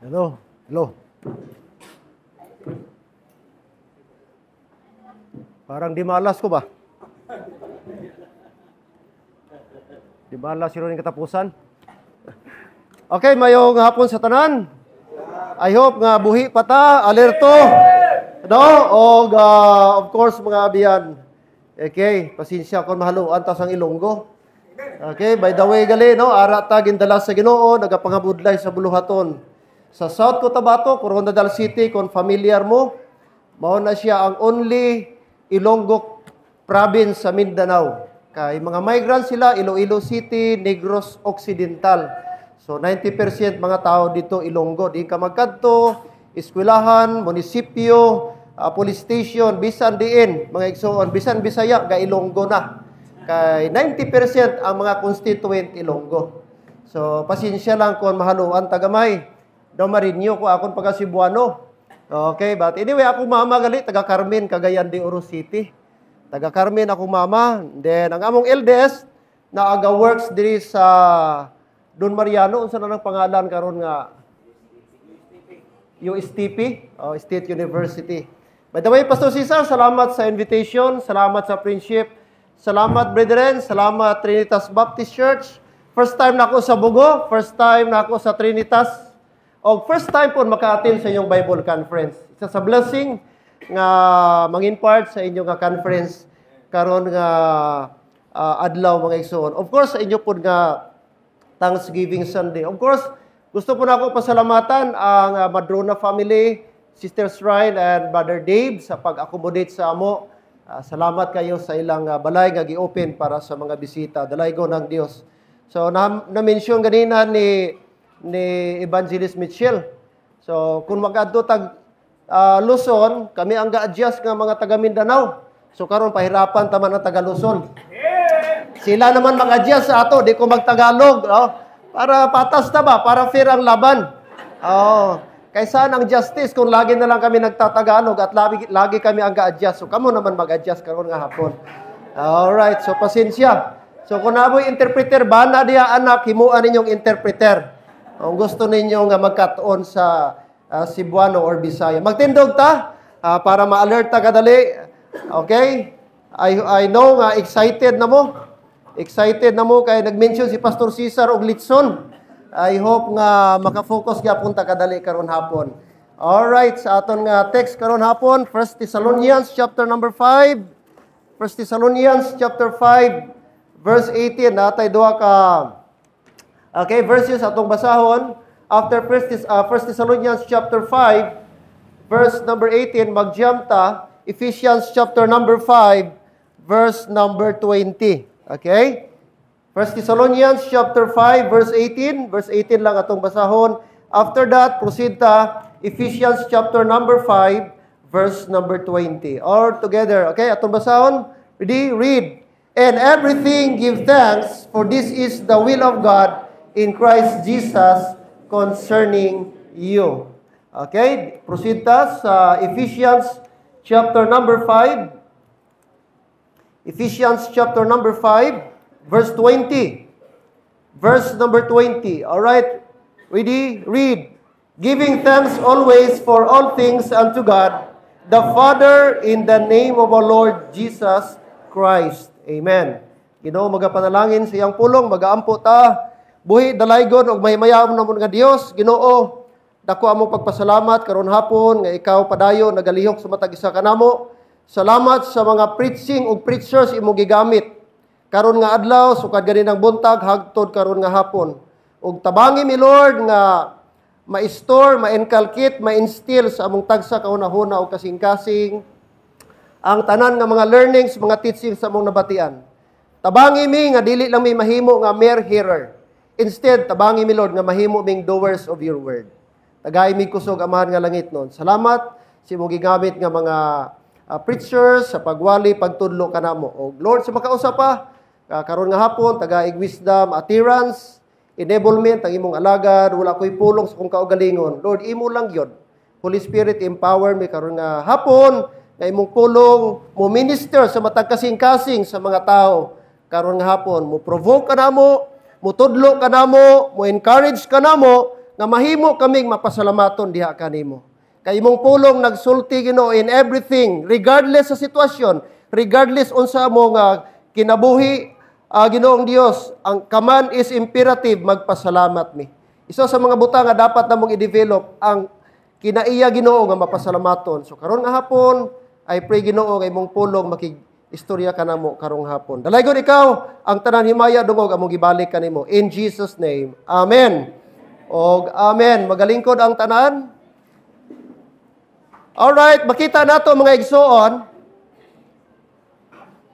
Hello? Hello? Parang di malas ko ba? Di malas yun yung katapusan? Okay, mayong hapon sa tanan. I hope nga buhi pata, alerto. No? O, of course, mga abiyan. Okay, pasensya kung mahaluan tas ang Ilonggo. Okay, by the way, gali, no? Ara tagin dala sa Ginoo, nagapangabudlay sa buluhaton. Sa South Cotabato, Coronadal City, kung familiar mo, mao na siya ang only Ilonggo province sa Mindanao. Kay mga migrants sila, Iloilo City, Negros Occidental. So 90% mga tao dito Ilonggo. Di ka magkadto, eskwelahan, munisipyo, police station, bisan diin, mga igsoon, bisan Bisaya, ga Ilonggo na. Kay 90% ang mga constituent Ilonggo. So pasensya lang kung mahaluan tagamay. Daw marinyo ko akong pagka Cebuano. Okay, but anyway, ako mama gali, taga Carmen, Cagayan de Oro City. Taga Carmen ako mama. Then, ang among eldest, na aga-works diri sa Don Mariano, unsa na ng pangalan karon nga? USTP, State University. By the way, Pastor Cesar, salamat sa invitation, salamat sa friendship, salamat brethren, salamat Trinitas Baptist Church. First time na ako sa Bugo, first time na ako sa Trinitas. O first time po maka-attend sa inyong Bible conference. Isa sa blessing nga mang-impart sa inyong conference karon nga adlaw mga igsoon. Of course, sa inyo po nga Thanksgiving Sunday. Of course, gusto po na ako pasalamatan ang Madrona family, Sister Shrine and Brother Dave sa pag-accommodate sa amo. Salamat kayo sa ilang balay nga gi-open para sa mga bisita. Dalaygo ng Dios. So na-mention ganina ni Evangelist Mitchell. So, kung mag-adto tag Luzon, kami ang ga-adjust nga mga taga Mindanao. So, karon pahirapan taman ang taga Luzon. Sila naman mag-adjust sa ato, di ko mag-Tagalog. Para patas na ba? Para fair ang laban. Kaysa ang justice kung lagi na lang kami nagtatagalog at lagi kami ang ga-adjust. So, kamo naman mag-adjust karon nga hapon. Alright, so pasensya. So, kung naboy interpreter, bana diya anak, himuan ninyong interpreter. Kung gusto ninyo nga magkatoon sa Cebuano or Bisaya. Magtindog ta para ma-alert ta kadali. Okay? I know nga excited na mo. Excited na mo kay nag-mention si Pastor Cesar og Litson. I hope nga maka-focus gyapon ta kadali karon hapon. All right, sa aton nga text karon hapon, 1 Thessalonians chapter number 5. 1 Thessalonians chapter 5 verse 18 natay duha ka verses atong basahon. After 1 Thessalonians chapter 5, verse number 18, mag-jump ta, Ephesians chapter number 5, verse number 20. Okay? 1 Thessalonians chapter 5, verse 18. Verse 18 lang atong basahon. After that, proceed ta, Ephesians chapter number 5, verse number 20. All together. Okay? Atong basahon. Ready? Read. And everything give thanks, for this is the will of God in Christ Jesus concerning you. Okay, proceed ta sa Ephesians chapter number 5. Ephesians chapter number 5, verse 20. Verse number 20. All right, ready? Read. Giving thanks always for all things unto God, the Father, in the name of our Lord Jesus Christ. Amen. Ginoo magapanalangin sa iyang pulong, magaampo ta. Buhi dalaygon og mahimayam namon nga Dios. Ginoo, dako among pagpasalamat karon hapon nga ikaw padayon nagalihok sa matag isa kanamo. Salamat sa mga preaching ug preachers imong gigamit karon nga adlaw sukad ganinang buntag hagtod karon nga hapon. Ug tabangi mi Lord nga ma-store, ma-inculcate, ma-instill sa among tagsa kauna-huna ug kasing-kasing ang tanan nga mga learnings, mga teachings sa among nabatian. Tabangi mi nga dili lang mi mahimo nga mere hearer. Instead, tabangi mi Lord nga mahimo ming doers of your word. Tagay mi kusog amahan nga langit nun. Salamat sa imong gigamit nga mga preachers sa pagwali, pagtudlo kanamo. O Lord, sa makausap pa, karon nga hapon, tagaig wisdom, utterance, enablement, ang imong alagad, wala ko'y pulong sa kong kaugalingon. Lord, imo lang yun. Holy Spirit, empower me karon nga hapon, nga imong pulong, mo minister sa matag kasing-kasing sa mga tao. Karon nga hapon, mo provoke ka namo, mo tudlo ka namo, mo encourage ka namo, nga mahimo kaming mapasalamaton diha kanimo. Kay imong pulong nagsulti Ginoo in everything, regardless sa sitwasyon, regardless unsa mo nga kinabuhi, Ginoong Dios, ang command is imperative, magpasalamat mi. Isa sa mga butang nga dapat namong i-develop ang kinaiya Ginoo nga mapasalamaton. So karon nga hapon, I pray Ginoo nga imong pulong istorya ka namo karong hapon. Dalaygon ikaw ang tanan himaya dungog among gibalik kanimo. In Jesus name. Amen. Og amen. Magalingkod ang tanan. Alright, makita nato mga igsoon,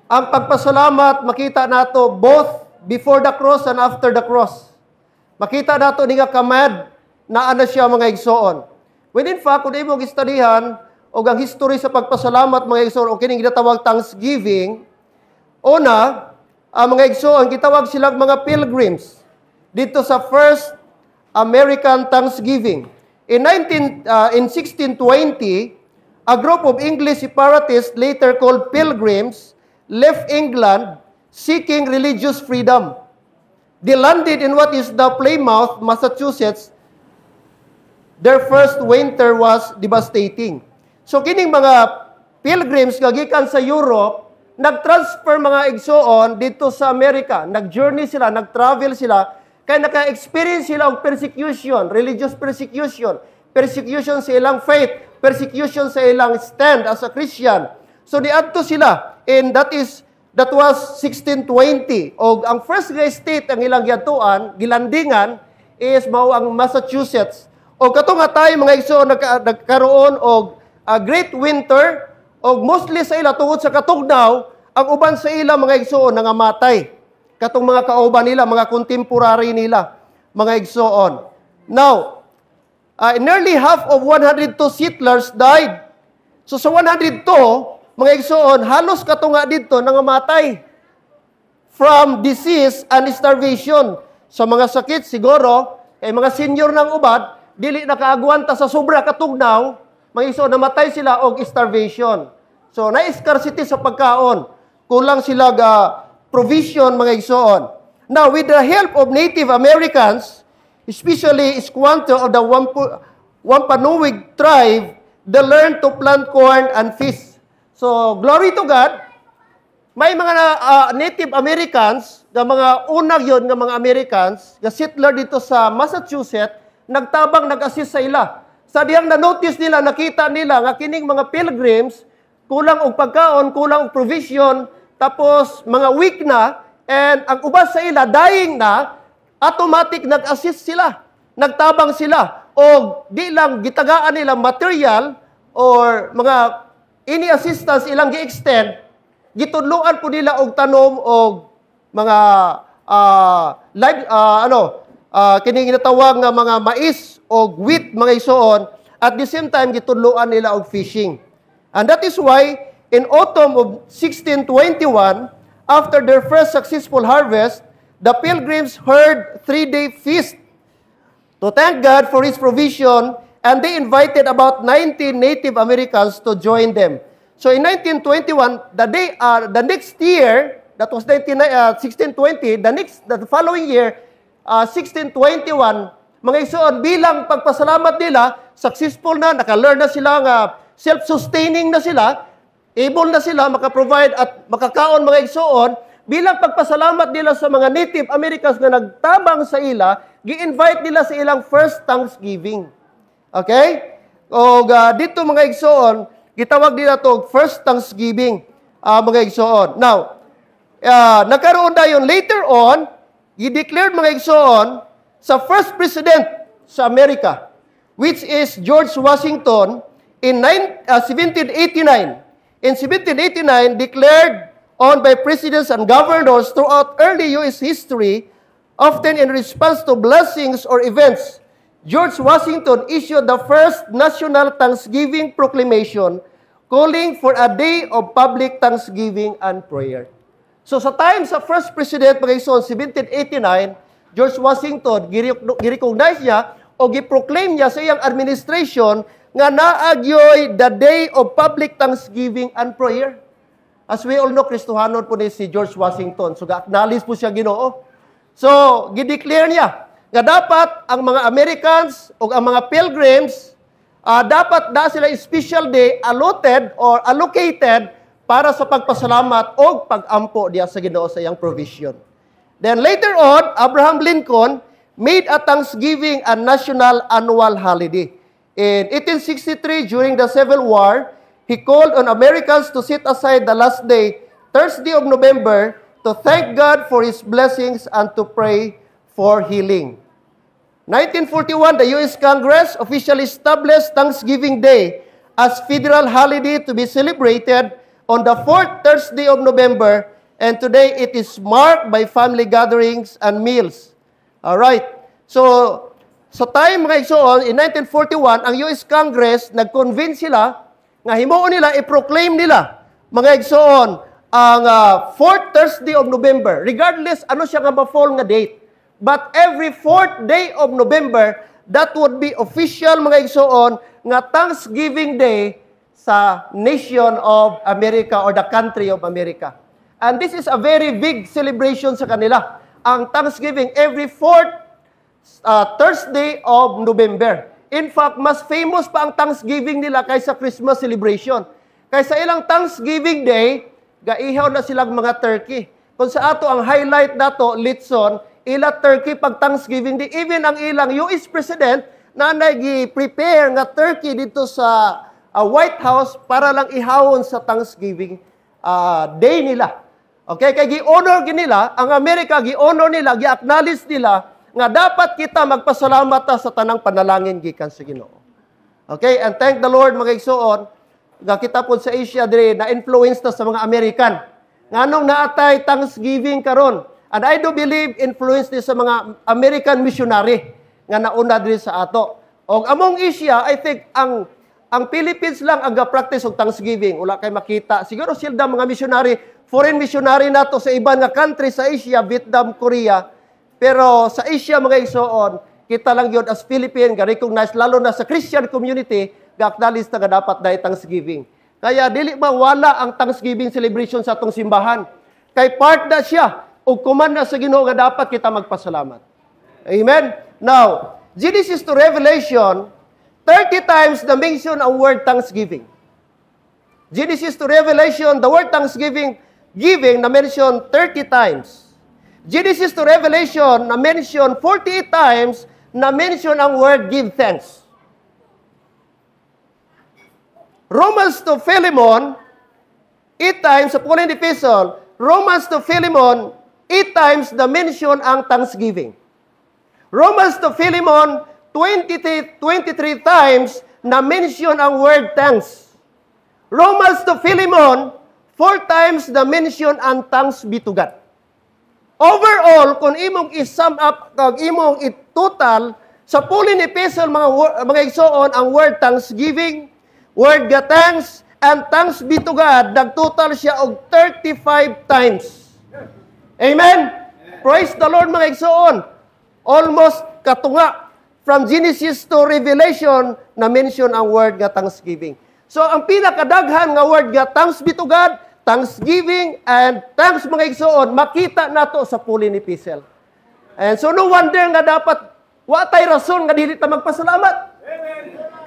ang pagpasalamat makita nato both before the cross and after the cross. Makita nato ni nga command na ana siya mga igsoon. When in fact, kung imong gistudihan o ang history sa pagpasalamat mga igsoon o kining ginatawag thanksgiving, una, ang mga igsoon gitawag silang mga pilgrims dito sa first American Thanksgiving. In 1620, a group of English separatists, later called Pilgrims, left England seeking religious freedom. They landed in what is now Plymouth, Massachusetts. Their first winter was devastating. So kining mga pilgrims nga gikan sa Europe, nag-transfer mga igsoon dito sa Amerika. Nag-journey sila, nag-travel sila, kaya naka-experience sila og persecution, religious persecution, persecution sa ilang faith, persecution sa ilang stand as a Christian. So niadto sila, and that was 1620. Og ang first nga state ang ilang giadtuan, gilandingan is mao ang Massachusetts. Og katong nga tayo mga igsoon nagkaroon og great winter, og mostly sa ila tungod sa katugnaw, ang uban sa ila mga igsoon nangamatay. Katong mga kauban nila, mga contemporary nila, mga igsoon. Now, nearly half of 102 settlers died. So sa 102, mga igsoon, halos katunga dito nangamatay from disease and starvation. Sa mga sakit siguro, kay mga senior ng ubad, dili nakaagwanta sa sobra katugnaw, mga igsoon, namatay sila og starvation. So na-scarcity sa pagkaon. Kulang sila provision mga igsoon. Now, with the help of Native Americans, especially Esquanto of the Wampanoag tribe, they learned to plant corn and fish. So, glory to God, may mga Native Americans, nga mga unang yun nga mga Americans, nga settler dito sa Massachusetts, nagtabang nag-assist sa ila. Sa diyang na-notice nila, nakita nila nga kining mga pilgrims, kulang og pagkaon, kulang og provision, tapos mga weak na, and ang ubas sa ila, dying na, automatic nag-assist sila. Nagtabang sila. O di lang gitagaan nila material or mga ini-assistance ilang gi-extend, gitudloan po nila og tanom og mga kining ginatawag nga mga mais og wheat mga igsoon, at the same time gitudloan nila og fishing. And that is why in autumn of 1621, after their first successful harvest, the pilgrims held 3-day feast to thank God for His provision, and they invited about 90 Native Americans to join them. So in 1921, the next year, that was 1620, the following year, 1621, mga igsoon, bilang pagpasalamat nila, successful na, naka-learn na sila nga, self-sustaining na sila, able na sila makaprovide at makakaon mga igsoon, bilang pagpasalamat nila sa mga Native Americans na nagtabang sa ila, gi-invite nila sa ilang first Thanksgiving. Okay? O dito mga igsoon, gitawag nila to first Thanksgiving, mga igsoon. Now, nagkaroon na yun later on, i-declared mga igsoon sa first president sa Amerika, which is George Washington in 1789. In 1789, declared on by presidents and governors throughout early U.S. history, often in response to blessings or events, George Washington issued the first national Thanksgiving proclamation calling for a day of public thanksgiving and prayer. So sa time sa first president, mga igsoon, 1789, George Washington, girecognize niya o giproclaim niya sa iyang administration nga naagyoy the day of public thanksgiving and prayer. As we all know, Kristohanon po ni si George Washington. So, ga-acknowledge po siya Ginoo. So, gideclare niya nga dapat ang mga Americans o ang mga pilgrims, dapat na sila special day allotted or allocated para sa pagpasalamat o pag-ampo diya sa Ginoo sa iyang provision. Then later on, Abraham Lincoln made a Thanksgiving a national annual holiday. In 1863, during the Civil War, he called on Americans to set aside the last day, Thursday of November, to thank God for His blessings and to pray for healing. 1941, the U.S. Congress officially established Thanksgiving Day as federal holiday to be celebrated on the fourth Thursday of November, and today it is marked by family gatherings and meals. Alright, so sa time mga igsoon, in 1941, ang US Congress, nag-convince sila, nga himuon nila, i-proclaim nila, mga igsoon, ang fourth Thursday of November, regardless ano siya nga ma-fall nga date. But every fourth day of November, that would be official, mga igsoon, nga Thanksgiving Day sa nation of America or the country of America. And this is a very big celebration sa kanila. Ang Thanksgiving every fourth Thursday of November. In fact, mas famous pa ang Thanksgiving nila kaysa Christmas celebration. Kaysa ilang Thanksgiving Day, gaihaw na silang mga turkey. Kung sa ato ang highlight nato, litson, ila turkey pag Thanksgiving Day. Even ang ilang US President na nag-prepare nga turkey dito sa White House para lang ihawon sa Thanksgiving Day nila. Okay, kay gi-honor nila, ang Amerika gi-honor nila, gi-acknowledge nila nga dapat kita magpasalamat sa tanang panalangin gikan sa Ginoo. Okay, and thank the Lord mga igsoon, nga kita po sa Asia dire na influence ta sa mga American. Nganong naatay Thanksgiving karon. And I do believe influence ni sa mga American missionary nga nauna dire sa ato. Og among Asia, I think ang Philippines lang ang ga-practice og Thanksgiving. Wala kay makita. Siguro sila mga missionary, foreign missionary nato sa iban nga country sa Asia, Vietnam, Korea. Pero sa Asia mga igsoon, kita lang yun as Philippine, ga-recognize lalo na sa Christian community, ga-acknowledge na dapat na Thanksgiving. Kaya dili mawala ang Thanksgiving celebration sa atong simbahan. Kay part na siya, o kuman na sa Ginoo nga dapat kita magpasalamat. Amen? Now, Genesis to Revelation, 30 times na mention ang word Thanksgiving. Genesis to Revelation, the word Thanksgiving, giving na mention 30 times. Genesis to Revelation na mention 48 times na mention ang word give thanks. Romans to Philemon, 8 times sa Pauline Epistle, Romans to Philemon, 8 times na mention ang Thanksgiving. Romans to Philemon, 23 times na mention ang word thanks. Romans to Philemon, 4 times na mention ang thanks be to God. Overall, kung imong i-sum up, kung imong i-total, sa Pauline Epistle, mga igsoon, ang word thanksgiving, word thanks, and thanks be to God, nag-total siya og 35 times. Amen? Praise the Lord, mga igsoon. Almost katunga. From Genesis to Revelation, na mention ang word nga thanksgiving. So, ang pinakadaghan nga word nga thanks be to God, thanksgiving, and thanks mga igsoon, makita nato sa Pauline Epistle. And so, no wonder nga dapat, watay rason nga dili ta magpasalamat.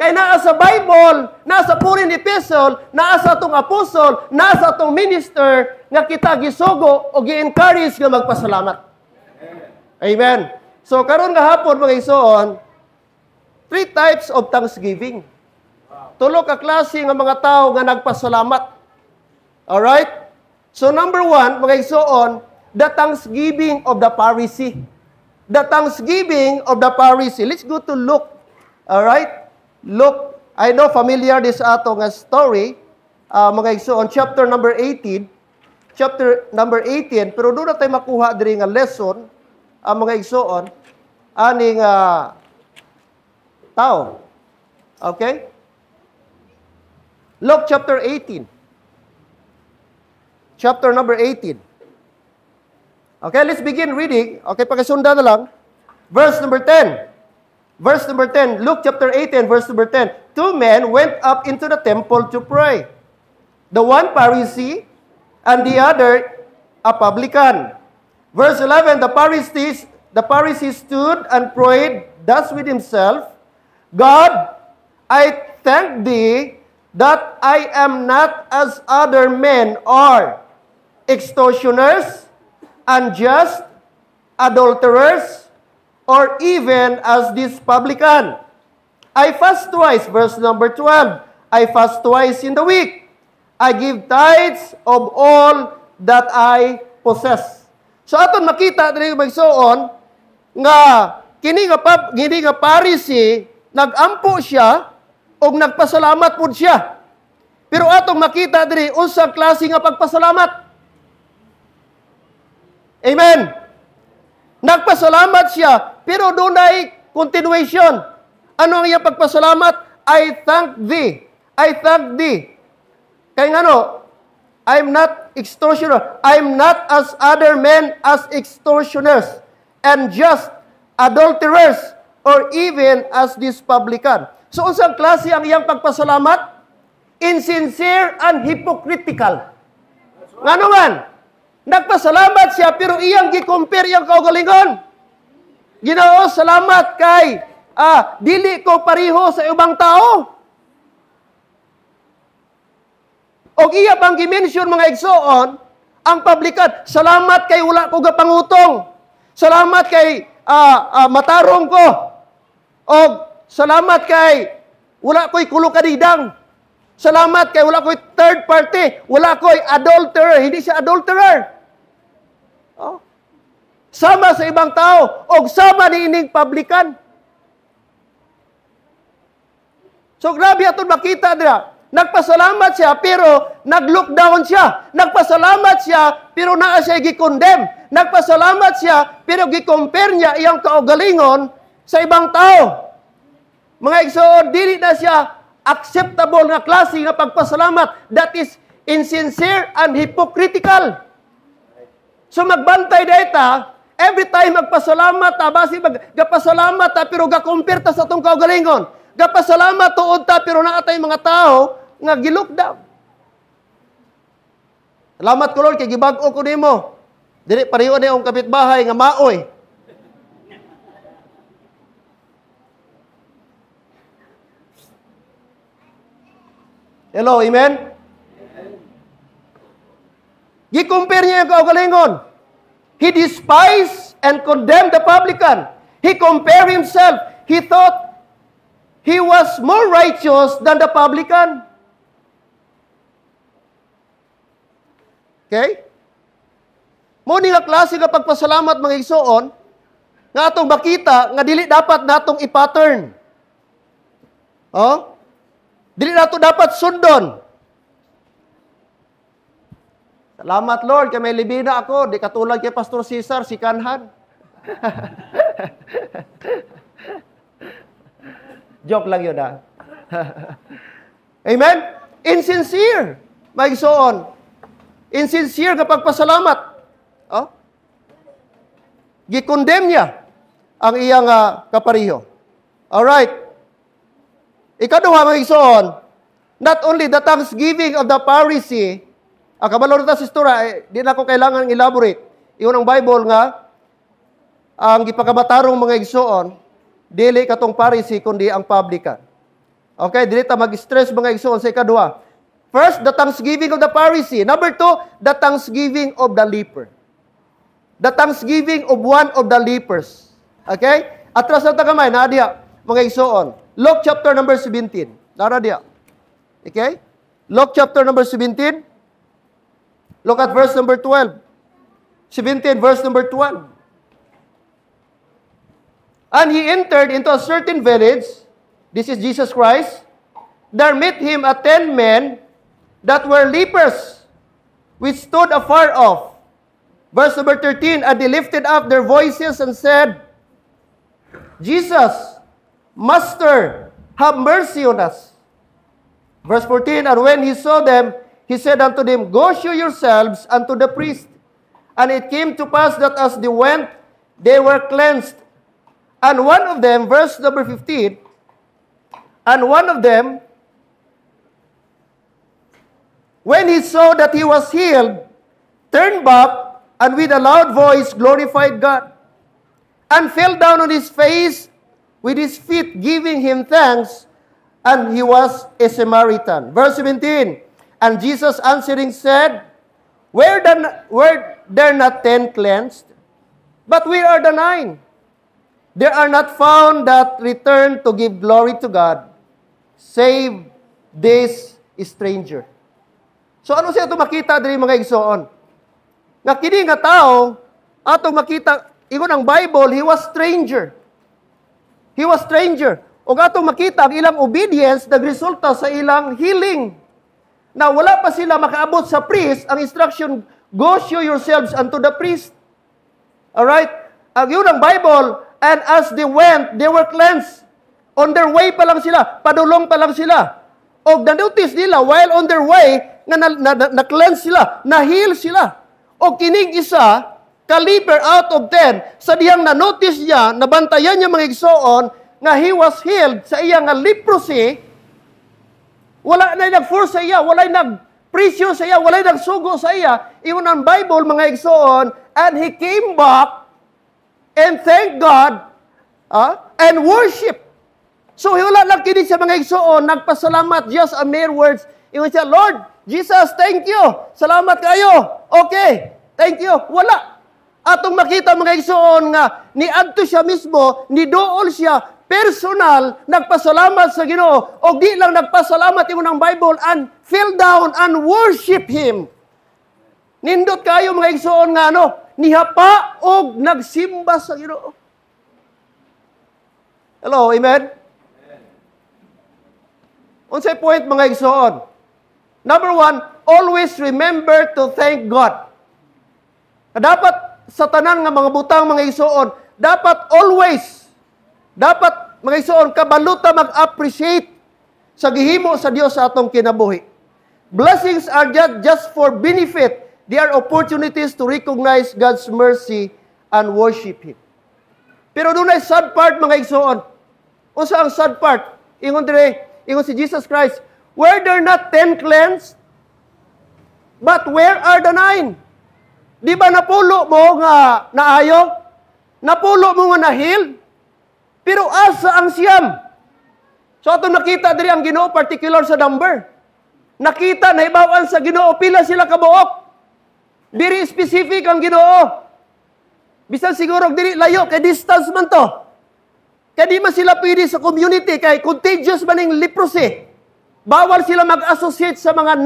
Kay naa sa Bible, naa sa Pauline Epistle, naa sa atong apostle, naa sa atong minister, nga kita gisugo o gi-encourage nga magpasalamat. Amen. So, karon nga hapon mga igsoon, 3 types of thanksgiving. Tulo ka klase nga mga tao nga nagpasalamat. Alright? So number 1, mga igsoon, the thanksgiving of the Pharisee. The thanksgiving of the Pharisee. Let's go to Luke. Alright? Luke, I know familiar this ato nga story. Mga igsoon, chapter number 18. Chapter number 18. Pero doon na tayo makuha diri nga lesson, mga igsoon, aning tao. Okay? Luke chapter 18. Chapter number 18. Okay, let's begin reading. Okay, pakisunda na lang. Verse number 10. Verse number 10. Luke chapter 18, verse number 10. 2 men went up into the temple to pray. The one Pharisee and the other a publican. Verse 11, the the Pharisee stood and prayed thus with himself, God, I thank thee that I am not as other men are, extortioners, unjust, adulterers, or even as this publican. I fast twice, verse number 12. I fast twice in the week. I give tithes of all that I possess. So aton makita diri magsuon nga kini nga Pharisee nagampo siya og nagpasalamat pud siya. Pero atong makita diri unsang klase nga pagpasalamat. Amen. Nagpasalamat siya pero dunay continuation. Ano ang iyang pagpasalamat? I thank thee. I thank thee. Kaya nga I'm not extortioner. I'm not as other men as extortioners and just adulterers or even as this publican. So, unsang klase ang iyang pagpasalamat? Insincere and hypocritical. Nga naman, nagpasalamat siya pero iyang gi-compare iyang kaugalingon. Ginoo, salamat kay dili ko pariho sa ubang tao. O iya pang gimension mga igsoon, ang publikan, salamat kay wala ko gapangutong. Salamat kay matarong ko. O salamat kay wala ko'y kulukadidang. Salamat kay wala ko'y third party. Wala ko'y adulterer. Hindi siya adulterer. Oh. Sama sa ibang tao. O sama ni ining publikan. So grabe aton makita dira. Nagpasalamat siya, pero nag-lockdown siya. Nagpasalamat siya, pero naa siya gi-condemn. Nagpasalamat siya, pero gi-compare niya iyang kaugalingon sa ibang tao. Mga igsoon, dili na siya acceptable nga klase nga pagpasalamat. That is insincere and hypocritical. So magbantay dayta, every time magpasalamat basi magpasalamat pero ga-compare ta sa tong kaugalingon. Gapasalamat tuod ta pero naatay mga tao nga gi-lockdown. Salamat ko Lord kay gibag-o ko nimo. Dili pareho ni ang kapitbahay nga maoy. Hello, amen? Gi-compare niya ang kaugalingon. He despised and condemned the publican. He compared himself. He thought he was more righteous than the publican. Okay? Muni nga klase nga pagpasalamat mga igsoon, nga atong makita, nga dili dapat natong i-pattern. Oh? Dili nato dapat sundon. Salamat Lord, kay may libina ako, di katulad kay Pastor Cesar, si Kanhan. Joke lang yun Amen? Insincere. Mga igsoon. Insincere nga pagpasalamat. Oh? Gi-condemn niya ang iyang kapariho. Alright. Ikaduha mga igsoon, not only the thanksgiving of the Pharisee, kabalo na sa istorya, di na ko kailangan elaborate. Iyon ang Bible nga, ang gipakabatarong mga igsoon, dili katong Pharisee, kundi ang publican. Okay, dili ta mag-stress mga igsoon sa ikaduha. First, the thanksgiving of the Pharisee. Number 2, the thanksgiving of the leper. The thanksgiving of one of the lepers. Okay? Atras na tagamay, nadia, mga igsoon. Luke chapter number 17. Nara dia. Okay? Luke chapter number 17. Look at verse number 12. 17, verse number 12. And he entered into a certain village. This is Jesus Christ. There met him 10 men that were lepers, which stood afar off. Verse number 13, and they lifted up their voices and said, Jesus, Master, have mercy on us. Verse 14, and when he saw them, he said unto them, Go show yourselves unto the priest. And it came to pass that as they went, they were cleansed. And one of them, verse number 15, and one of them, when he saw that he was healed, turned back, and with a loud voice glorified God. and fell down on his face with his feet, giving him thanks, and he was a Samaritan. Verse 17, and Jesus answering said, Were there not 10 cleansed? But where are the 9? There are not found that return to give glory to God, save this stranger. So ano siya ito makita diri mga igsoon? Nga kini nga tao, atong makita, ingon ang Bible, he was stranger. He was stranger. O atong makita, ang ilang obedience, nagresulta sa ilang healing. Na wala pa sila makaabot sa priest, ang instruction, go show yourselves unto the priest. Alright? Ang yun ang Bible, and as they went, they were cleansed. On their way pa lang sila, padulong pa lang sila. O na-notice nila, while on their way, na-cleanse sila, na-heal sila. O kining isa, caliber out of 10, sa diyang na-notice niya, nabantayan niya mga igsoon, nga he was healed sa iyang leprosy, wala na nag-force sa iya, wala nag-pressure sa iya, wala nagsugo sa iya. Iyon ang Bible, mga igsoon, and he came back and thank God and worship. So, wala lang kinig sa mga igsoon, nagpasalamat, just a mere words. Iyon siya, Lord, Jesus, thank you. Salamat kayo. Okay, thank you. Wala. Atong makita mga igsoon nga, ni adto siya mismo, ni dool siya, personal, nagpasalamat sa Ginoo. O di lang nagpasalamat yung ng Bible and fell down and worship Him. Nindot kayo mga igsoon nga nihapa o nagsimba sa Ginoo. Hello, amen? Unsay point mga igsoon? Number 1, always remember to thank God. Dapat sa tanan nga mga butang mga igsoon, dapat always, mga igsoon, kabaluta mag-appreciate sa gihimo sa Dios sa atong kinabuhi. Blessings are just for benefit. They are opportunities to recognize God's mercy and worship Him. Pero doon ay sad part mga igsoon. Unsa ang sad part? Ingon si Jesus Christ, were there not 10 cleansed? But where are the 9? Di ba napulo mo nga naayo? Napulo mo nga na-heal? Pero asa ang siyam? So ato nakita diri ang Ginoo particular sa number. Nakita na ibawan sa Ginoo pila sila kabuok. Diri specific ang Ginoo. Bisan siguro diri layo kay distance man to. Kaya di man sila pwede sa community kay contagious man ning leprosy. Bawal sila mag-associate sa mga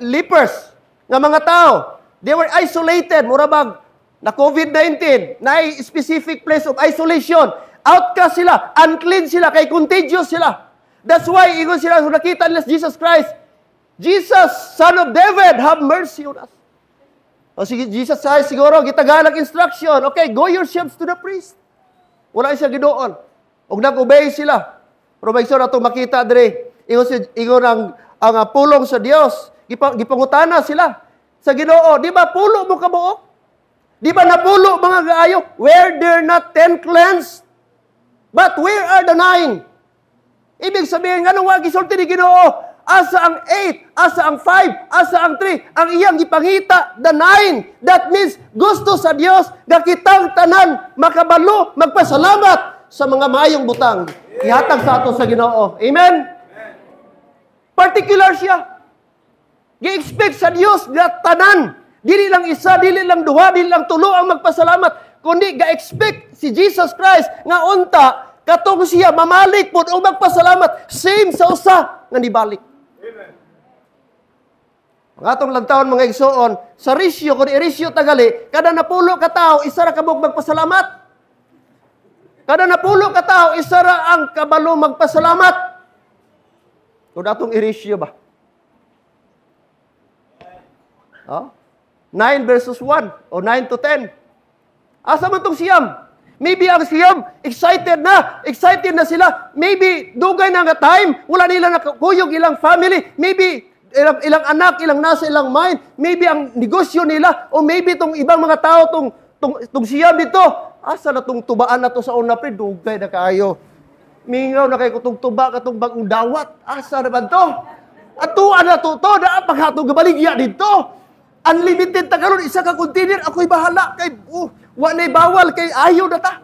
lepers nga mga tao. They were isolated, murabag na COVID-19, na specific place of isolation. Outcast sila, unclean sila, kay contagious sila. That's why, ingon sila, nakita nila Jesus Christ, Jesus, Son of David, have mercy on us. O sige, Jesus Christ, siguro, gitagalag instruction, okay, go yourselves to the priest. Wala siya gidoon. Og nag-obey sila. Pero may na itong makita, dire, ingon ang pulong sa Dios, gipangutana sila sa Ginoo, di ba pulo mo kabuok? Di ba napulo mga gaayo? Were there not 10 cleansed? But where are the 9? Ibig sabihin, anong wag isulti ni Ginoo? Asa ang 8, asa ang 5, asa ang 3, ang iyang ipangita, the 9. That means, gusto sa Dios, gakitang tanan, makabalo, magpasalamat sa mga maayong butang. Ihatag sa ato sa Ginoo. Amen? Particular siya. Gi-expect sa Dios na tanan. Dili lang isa, dili lang duha, dili lang tulo ang magpasalamat. Kundi ga-expect si Jesus Christ nga unta, katong siya mamalik po o magpasalamat. Same sa usa nga nibalik. Amen. Ang atong lantaon mga igsoon, sa risyo, kung irisyo tagali, kada napulo ka tao, isa ra kabog magpasalamat. Kada napulo ka tao, isa ra ang kabalo magpasalamat. Kung atong irisyo ba? 9 versus 1 o 9 to 10. Asa man tong siyam? Maybe ang siyam, excited na sila. Maybe dugay na nga time, wala nila nakuyog ilang family. Maybe ilang anak, ilang nasa ilang mind. Maybe ang negosyo nila, o maybe tong ibang mga tao, tong siyam dito. Asa na tong tubaan na to sa una pre, dugay na kaayo. Mingaw na kayo kutong tuba, katong bagong dawat. Asa na ba to? Atuan na to, na paghatong gabaligya dito. Unlimited ta karon, isa ka container, ako'y bahala kay wa nay bawal kay ayaw na ta.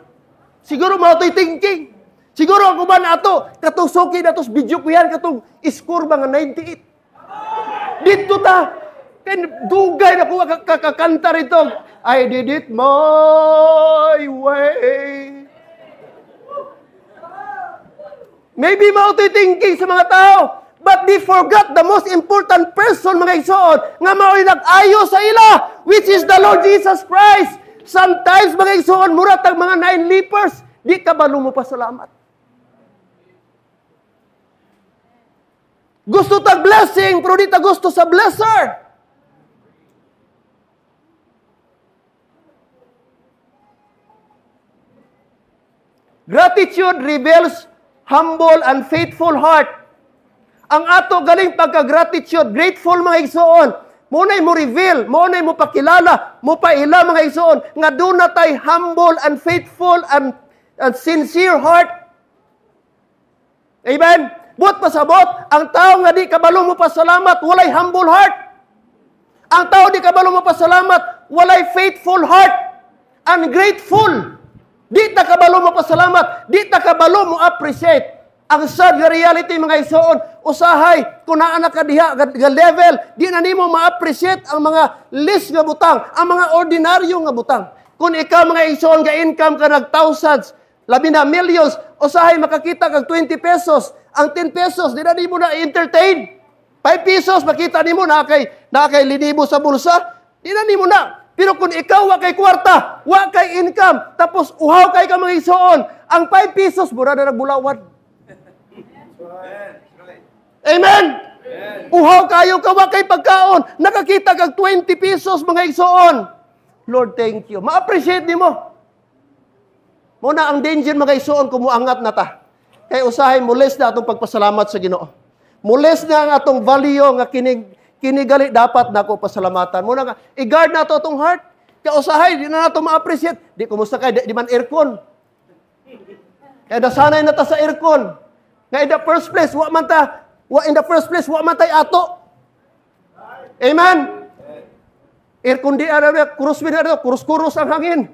Siguro mao to'y thinking. Siguro ako ba na ato, katong suki na tos video ko yan, katong score mga 98. Dito ta. Kaya dugay na ko kakanta rito. I did it my way. Maybe mao to'y thinking sa mga tao. But they forgot the most important person, mga igsoon, nga mao'y nag-ayo sa ila, which is the Lord Jesus Christ. Sometimes, mga igsoon, murat ang mga 9 lepers, di ka ba lumupasalamat? Gusto tag blessing, pero di ta gusto sa blesser. Gratitude reveals humble and faithful heart. Ang ato galing pagka-gratitude, grateful mga igsoon, muna'y mo reveal, muna'y mo pakilala, mo paila mga igsoon, nga doon na tayo humble and faithful and sincere heart. Amen? But pasabot, ang tao nga di kabalo mo pasalamat, walay humble heart. Ang tao di kabalo mo pasalamat, walay faithful heart. Ungrateful. Di ta kabalo mo pasalamat, di ta kabalo mo appreciate. Ang sad nga reality mga igsoon, usahay, kung naanak ka diha, ga level, di na nimo ma-appreciate ang mga list nga butang, ang mga ordinaryo nga butang. Kung ikaw mga igsoon, ga income ka nag thousands, labi na millions, usahay makakita kag 20 pesos, ang 10 pesos, di na nimo na entertain. 5 pesos, makita nimo na kay linibo sa bulsa, di na nimo na. Pero kung ikaw wa kay kwarta, wa kay income, tapos uhaw kay ka mga igsoon, ang 5 pesos, mura na nagbulawad. Amen? Uhaw kayo kawa kay pagkaon. Nakakita kag 20 pesos mga igsoon. Lord, thank you. Ma-appreciate nimo. Muna ang danger mga igsoon kung muangat na ta. Kay usahay mules na atong pagpasalamat sa Ginoo. Mules na ang atong value nga kinigali dapat nako pasalamatan. Muna nga i-guard na to atong heart. Kay usahay di na nato ma-appreciate. Di kumusta kay di man aircon. Kaya nasanay na ta sa aircon. Nga in the first place, wa man tay ato. Amen? Aircon di ara kurus-kurus ang hangin.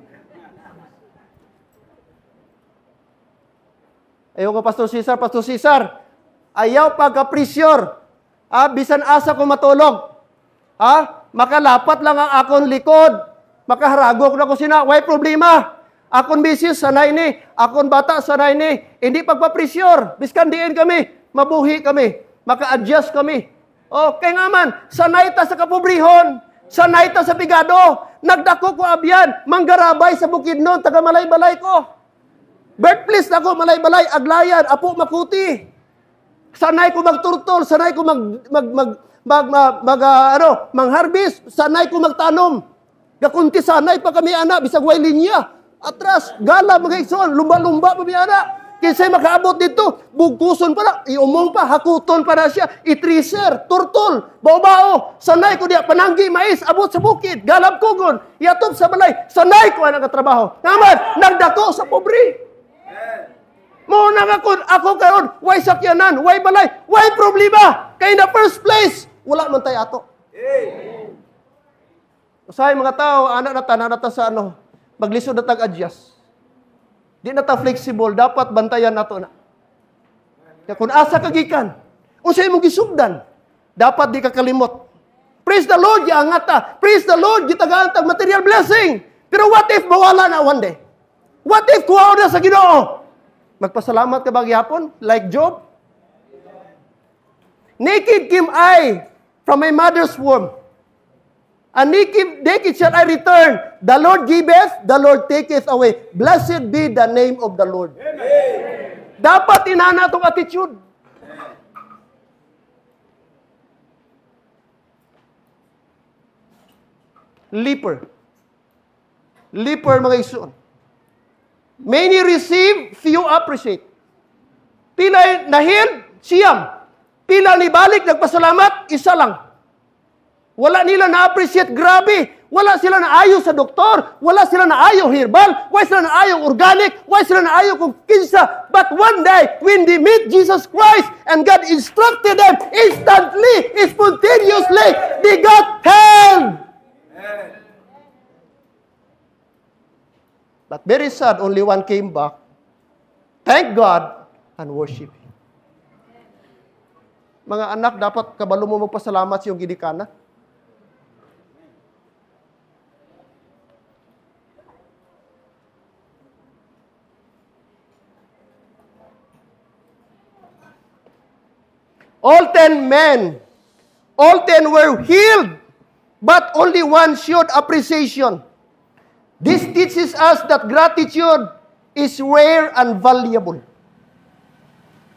Ayaw ko, Pastor Cesar, ayaw pagka-pressure. Bisan asa ko matulog. Makalapat lang ang akong likod. Makaharagok na ko sina. Why problema? Akong misis, sanay ni. Akong bata, sanay ni. Hindi pagpa-pressure. Biskan diin kami. Mabuhi kami. Maka-adjust kami. Kaya nga man, sanay ta sa kapobrihon. Sanay ta sa pigado. Nagdako ko abyan. Manggarabay sa bukid nun. Taga malay-balay ko. Birthplace na ko, malay-balay, aglayan, apo makuti. Sanay ko magturtol, sanay ko mangharvest, sanay ko magtanom. Gakunti sanay pa kami anak, bisag way linya. Atras, gala mga igsoon, lumba-lumba pa kami anak. Kinsay makaabot dito, bugkuson pa na, iumong pa, hakuton pa na siya, itriser, turtol, bao-bao. Sanay ko diya, pananggi, mais, abot sa bukid, galab kugon, yatop sa balay, sanay ko ang nagatrabaho. Naman, nagdako sa pobre. Muna nga ako karon, why sakyanan, why balay, why problema? Kaya in the first place, wala man tayo ato. Usahay mga tao, anak na ta sa maglisod na tag-adjust. Di na ta flexible, dapat bantayan nato na. Kaya kung asa kagikan, unsay mong gisugdan, dapat di ka kalimot. Praise the Lord, yaangat ta. Praise the Lord, gitagaan tag material blessing. Pero what if mawala na one day? What if kuha na sa Ginoo? Magpasalamat ka ba gyapon? Like Job? Naked came I from my mother's womb. And naked shall I return. The Lord giveth, the Lord taketh away. Blessed be the name of the Lord. Amen. Dapat inana itong attitude. Leper. Leper mga igsoon. Many receive, few appreciate. Pila nahil, siyam. Pila ni balik, nagpasalamat, isa lang. Wala nila na-appreciate, grabe. Wala sila na ayaw sa doktor. Wala sila na ayaw herbal. Wala sila na ayaw organic. Wala sila na ayaw kung kinsa. But one day, when they meet Jesus Christ and God instructed them instantly, spontaneously, they got healed. But very sad, only one came back. Thank God and worship Him. Mga anak, dapat kabalo mo magpasalamat sa iyong gidikana. All 10 men, all 10 were healed, but only one showed appreciation. This teaches us that gratitude is rare and valuable.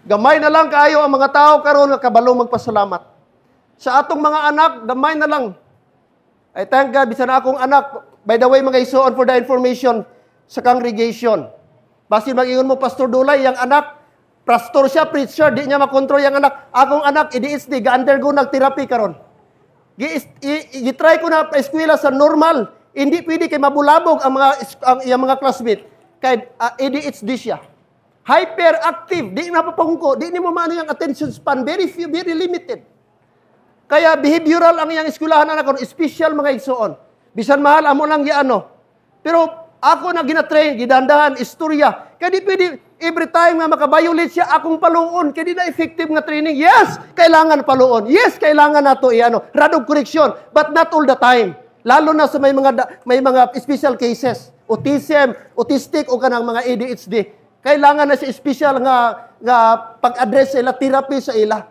Gamay na lang kayo ang mga tao karon nga kabalo magpasalamat. Sa atong mga anak, gamay na lang. I thank God, bisan akong anak, by the way, mga isuon for the information sa congregation. Basin mag-ingon mo, Pastor Dulay, yung anak, pastor siya, preacher, di niya makontrol yung anak. Akong anak, ADHD, ga-undergo nag-therapy karon. Gitry ko na pa-eskwela sa normal. Hindi pwede kay mabulabog ang mga classmate. Kay ADHD siya. Hyperactive, di mapapangko, di mo maano yung attention span, very few, very limited. Kaya behavioral ang iyang eskwelahan anak ko, special mga igsoon. Bisan mahal, amo lang ano. Pero ako na ginatrain, gidandahan, istorya. Kaya di pwede, every time nga makabiolate siya, akong paluon. Kaya di na effective nga training. Yes, kailangan paluon. Yes, kailangan nato radog correction. But not all the time. Lalo na sa may mga special cases. Autism, autistic o kanang mga ADHD. Kailangan na siya special nga pag-address sa ila, therapy sa ila.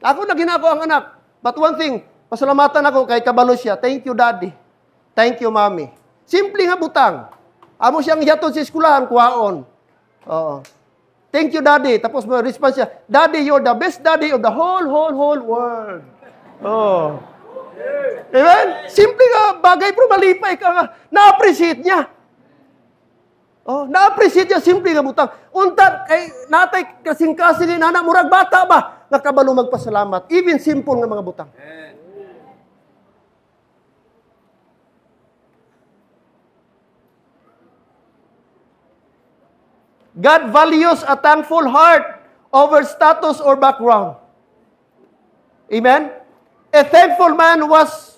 Ako na ginako ang anak. But one thing, pasalamatan ako kay kabalo siya. Thank you, Daddy. Thank you, Mommy. Simple nga butang. Amo siyang hiyaton sa eskwelahan, kuhaon. Oo. Thank you, Daddy. Tapos may response siya, Daddy, you're the best daddy of the whole world. Oh. Amen? Simple nga bagay, pero malipay ka nga. Na-appreciate niya. Oh, na-appreciate niya, simple nga butang. Unta, natay kasing-kasing ni nana, murag bata ba? Nakabalo magpasalamat. Even simple nga mga butang. God values a thankful heart over status or background. Amen? A thankful man was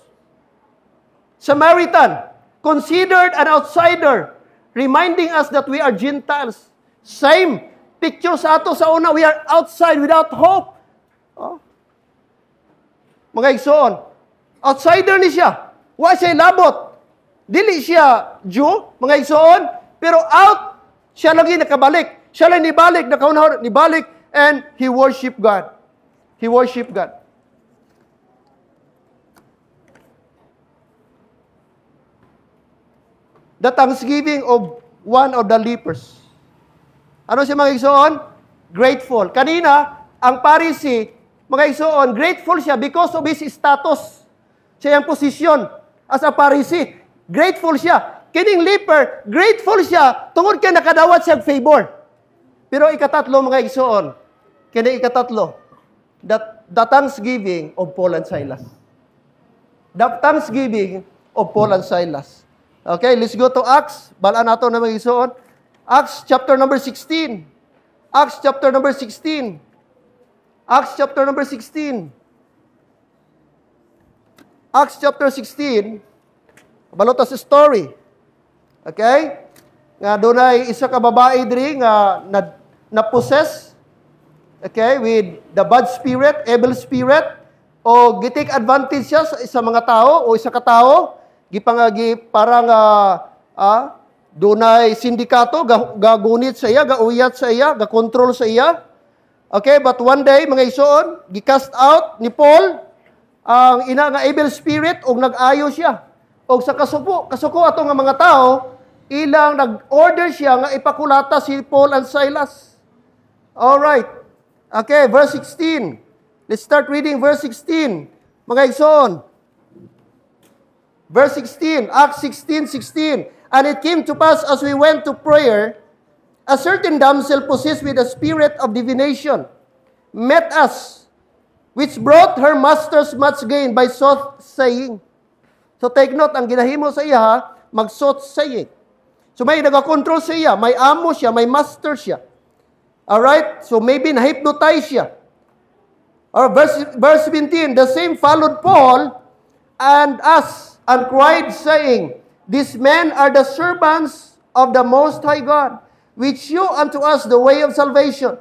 Samaritan, considered an outsider, reminding us that we are Gentiles. Same picture sa ato sa una, we are outside without hope. Oh. Mga igsoon, outsider ni siya. Wa siya labot. Dili siya Jew, mga igsoon, pero out, siya lagi nakabalik. Siya lang nibalik, nibalik, and he worship God. He worship God. The thanksgiving of one of the lepers. Ano siya mga igsoon? Grateful. Kanina, ang Pharisee, mga igsoon, grateful siya because of his status. Siya yung posisyon as a Pharisee. Grateful siya. Kining leper, grateful siya tungod kay nakadawat siya favor. Pero ikatatlo mga igsoon, kini ikatatlo, the thanksgiving of Paul and Silas. The thanksgiving of Paul and Silas. Okay, let's go to Acts. Balaan nato na mga igsoon. Acts chapter number 16. Acts chapter number 16. Acts chapter number 16. Acts chapter 16. Balota sa story. Okay? Nga doon ay isa ka babae diri nga na-possess. Okay, with the bad spirit, evil spirit, o gitake advantage siya sa mga tao o isa ka tao, gipangagi parang dunay sindikato, gagunit sa iya, gauyat sa iya, gakontrol sa iya. Okay, but one day, mga igsoon, gicast out ni Paul ang ina nga evil spirit og nag-ayo siya. Og sa kasuko ato nga mga tao, ilang nag-order siya nga ipakulata si Paul and Silas. All right. Okay, verse 16. Let's start reading verse 16. Mga igsoon. Verse 16, Acts 16:16. And it came to pass as we went to prayer, a certain damsel possessed with a spirit of divination met us, which brought her masters much gain by soothsaying. So take note, ang ginahimo sa iya, mag-soothsaying. So may nag-control sa iya, may amo siya, may master siya. Alright? So maybe na-hypnotize siya. Or verse 17, the same followed Paul and us, and cried, saying, These men are the servants of the Most High God, which shew unto us the way of salvation.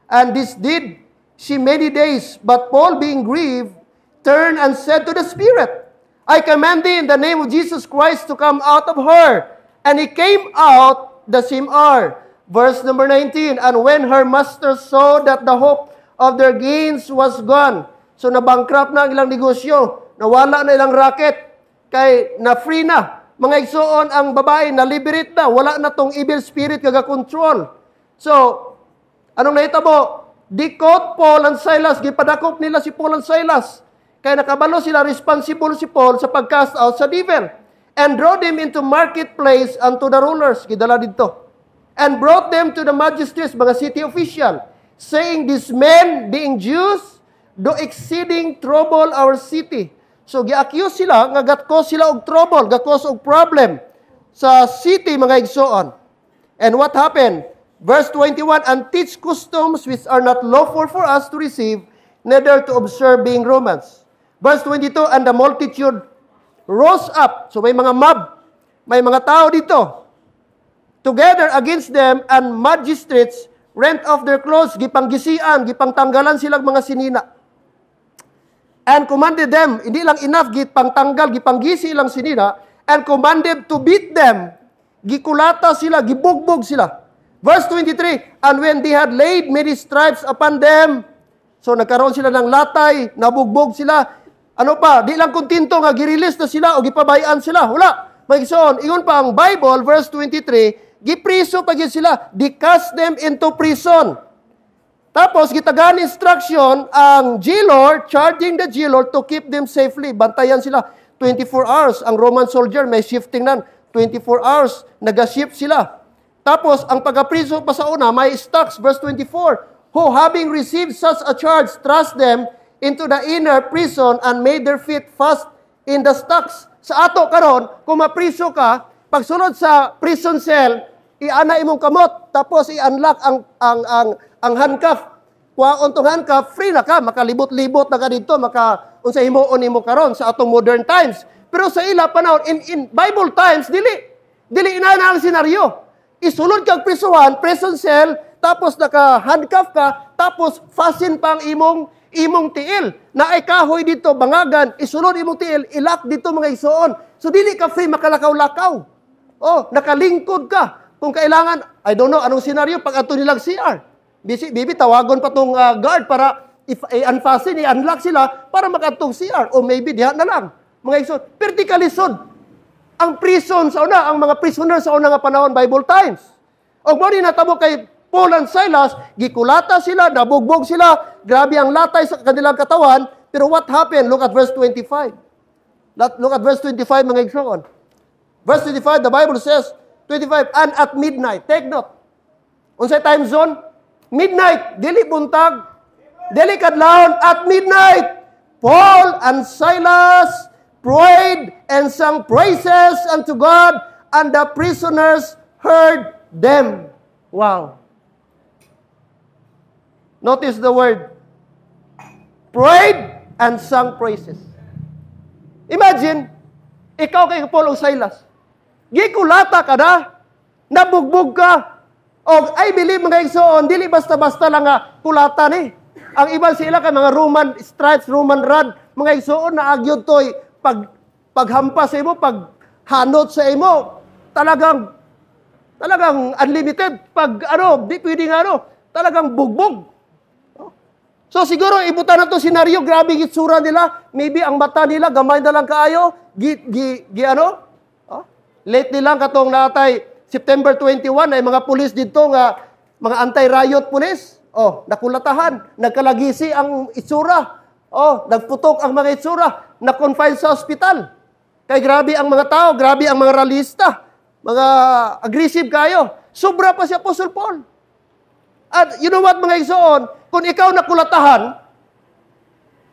And this did she many days. But Paul, being grieved, turned and said to the Spirit, I command thee in the name of Jesus Christ to come out of her. And he came out the same hour. Verse number 19, And when her master saw that the hope of their gains was gone, so na-bankrupt na ang ilang negosyo, nawala na ilang racket, kay na-free na. Mga igsoon, ang babae na-liberate na, wala na tong evil spirit kaga-control. So, anong nahitabo? Dikot Paul and Silas, gipadakop nila si Paul and Silas. Kaya nakabalo sila, responsible si Paul sa pag-cast out sa devil. And brought them into marketplace unto the rulers, gidala dito. And brought them to the magistrates, mga city official, saying, These men, being Jews, do exceeding trouble our city. So, gi-accuse sila, nga gat-cause sila og trouble, gat-cause og problem sa city, mga igsoon. And what happened? Verse 21, And teach customs which are not lawful for us to receive, neither to observe, being Romans. Verse 22, And the multitude rose up. So, may mga mob, may mga tao dito, together against them, and magistrates rent off their clothes, gipanggisian, gipangtanggalan silang mga sinina. And commanded them, hindi lang enough, gipangtanggal, gipanggisi ilang sinina, and commanded to beat them, gikulata sila, gibugbog sila. Verse 23, And when they had laid many stripes upon them, so nagkaroon sila ng latay, nabugbog sila, ano pa, di lang kontento nga, girelease na sila, o gipabayaan sila, wala. Magsoon, ingon pa ang Bible, verse 23, gipriso pag sila, they cast them into prison. Tapos, gitagan instruction ang jailor, charging the jailor to keep them safely. Bantayan sila 24 hours. Ang Roman soldier, may shifting nan, 24 hours, nag-shift sila. Tapos, ang pagkapriso pa sa una, may stocks, verse 24, who having received such a charge, thrust them into the inner prison and made their feet fast in the stocks. Sa ato karon, kung mapriso ka, pagsunod sa prison cell, i-ana imong kamot, tapos i-unlock ang handcuff. Kuhaon tong handcuff, free na ka, makalibot-libot na ka dito, unsa himuon nimo karon sa atong modern times. Pero sa ila panahon, in Bible times, dili inana ang senaryo. Isulod kang prisuhan, prison cell, tapos naka-handcuff ka, tapos fasten pa ang imong tiil. Na ay kahoy dito, bangagan, isulod imong tiil, ilak dito mga isuon. So dili ka free makalakaw-lakaw. Oh, nakalingkod ka. Kung kailangan, I don't know, anong senaryo, pag ato nilang CR. Bibi, tawagon pa tong guard para i-unfasten, i-unlock sila para makatong CR. O maybe diha na lang. Mga isuon, vertically lisod. Ang prison sa una, ang mga prisoners sa una nga panahon, Bible times. O mo ni natabo kay Paul and Silas, gikulata sila, nabugbog sila, grabe ang latay sa kanilang katawan, pero what happened? Look at verse 25. Look at verse 25, mga igsoon. Verse 25, the Bible says, 25, and at midnight, take note. Unsay time zone? Midnight, dili buntag, dili kadlawon, at midnight, Paul and Silas prayed and sang praises unto God, and the prisoners heard them. Wow. Notice the word, prayed and sang praises. Imagine, ikaw kay Paul o Silas, gikulata ka na, nabugbog ka, o I believe mga igsoon, dili basta-basta lang nga kulatan eh. Ang iban sila kay mga Roman stripes, Roman rod, mga igsoon na agyod to'y paghampas sa imo, paghanot sa imo, talagang unlimited. Di pwedeng talagang bugbog. So siguro, ibutan na to senaryo, grabe gitsura nila, maybe ang mata nila, gamay na lang kaayo, late nilang katong natay, September 21, ay mga pulis dito nga, mga anti-riot pulis, nakulatahan, nagkalagisi ang itsura, nagputok ang mga itsura, na-confine sa ospital. Kaya grabe ang mga tao, grabe ang mga ralista, mga aggressive kayo. Sobra pa si Apostle Paul. At you know what, mga igsoon, kung ikaw nakulatahan,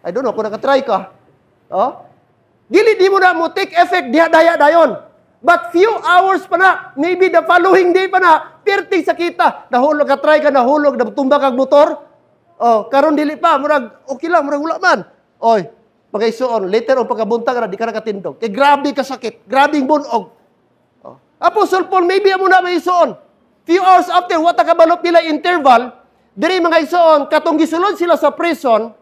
I don't know, kung nakatry ka, dili di mo na mo take effect, diha-daya dayon. But few hours pa na, maybe the following day pa na, perting sa kita, nahulog ka, try ka, nahulog, natumba kag motor, karon dili pa, murag, okay lang, murag wala man. Mga isuon, later on pagkabuntag na, di ka nakatindog. Kaya grabe ka sakit, grabe bunog. Oh. Apostle Paul, maybe amo na mga isuon. Few hours after, wata kabalop nila interval, diri mga isuon, katong gisulod sila sa prison,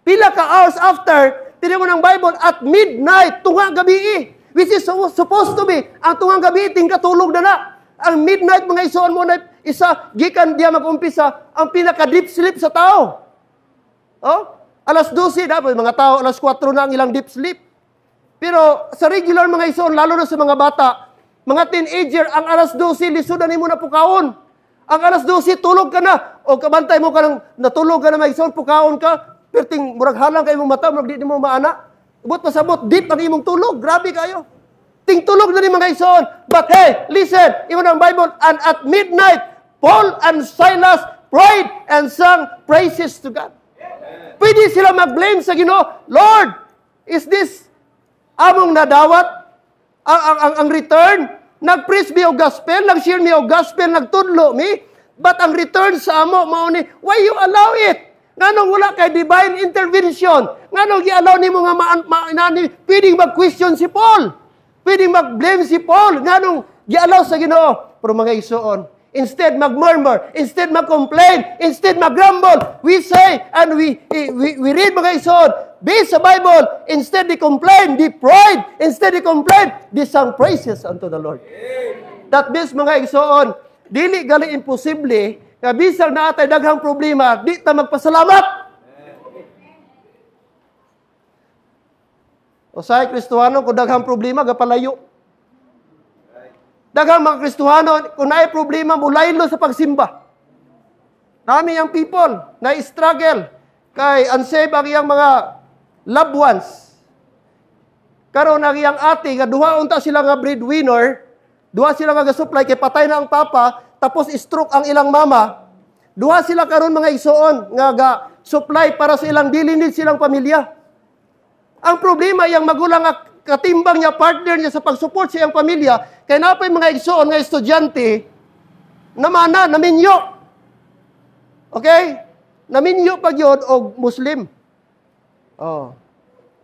pila ka hours after, tiri mo ng Bible, at midnight, tunga gabi, which is supposed to be, ang tungang gabi, tingkatulog na. Ang midnight, mga isuon mo na isa, gikan diya mag-umpisa, ang pinaka-deep sleep sa tao. Oh? Alas 12 na, mga tao, alas 4 na ang ilang deep sleep. Pero sa regular mga isuon, lalo na sa mga bata, mga teenager, ang alas 12, lisudan mo na pukaon. Ang alas 12, tulog ka na. O kabantay mo ka ng natulog ka na mga isuon, pukaon ka. Perting murag halang kayo mong mata, murag di mo maana. Ubot pasabot, deep ang imong tulog. Grabe kayo. Ting tulog na ni mga isuon. But hey, listen, iwan ang Bible, and at midnight, Paul and Silas prayed and sang praises to God. Pwede sila mag-blame sa Ginoo. Lord, is this among nadawat? Ang return? Nag-preach mi o gospel, nag-share mi o gospel, nagtudlo mi. But ang return sa amo, mauni, why you allow it? Nganong wala kay divine intervention? Nganong i-allow ni mo nga pwedeng mag-question si Paul? Pwedeng mag-blame si Paul? Nganong i-allow sa Ginoo? Pero mga isuon, instead mag-murmur, instead mag-complain, instead mag-grumble, we say and we read mga isuon, based sa Bible, instead they complain, they pride, instead they complain, they sing praises unto the Lord. That means mga isuon, dili gali imposible, nga bisag na atay daghang problema, di ta magpasalamat. O sa Kristohano, kung daghang problema, gapalayo. Daghang mga Kristohano, kung naay problema, mulaylo sa pagsimba. Nami ang people na struggle kay unsave ang iyang mga loved ones. Karon ang iyang ate, nga duha unta sila nga breadwinner, duha sila nga supply kay patay na ang papa, tapos stroke ang ilang mama. Duha sila karon mga isuon nga ga supply para sa ilang dilinid silang pamilya. Ang problema yang magulang nga katimbang niya, partner niya sa pag-support sa iyang pamilya, kaya napay mga igsoon nga estudyante, namana, naminyo. Okay? Naminyo pag yun, o Muslim. Oh.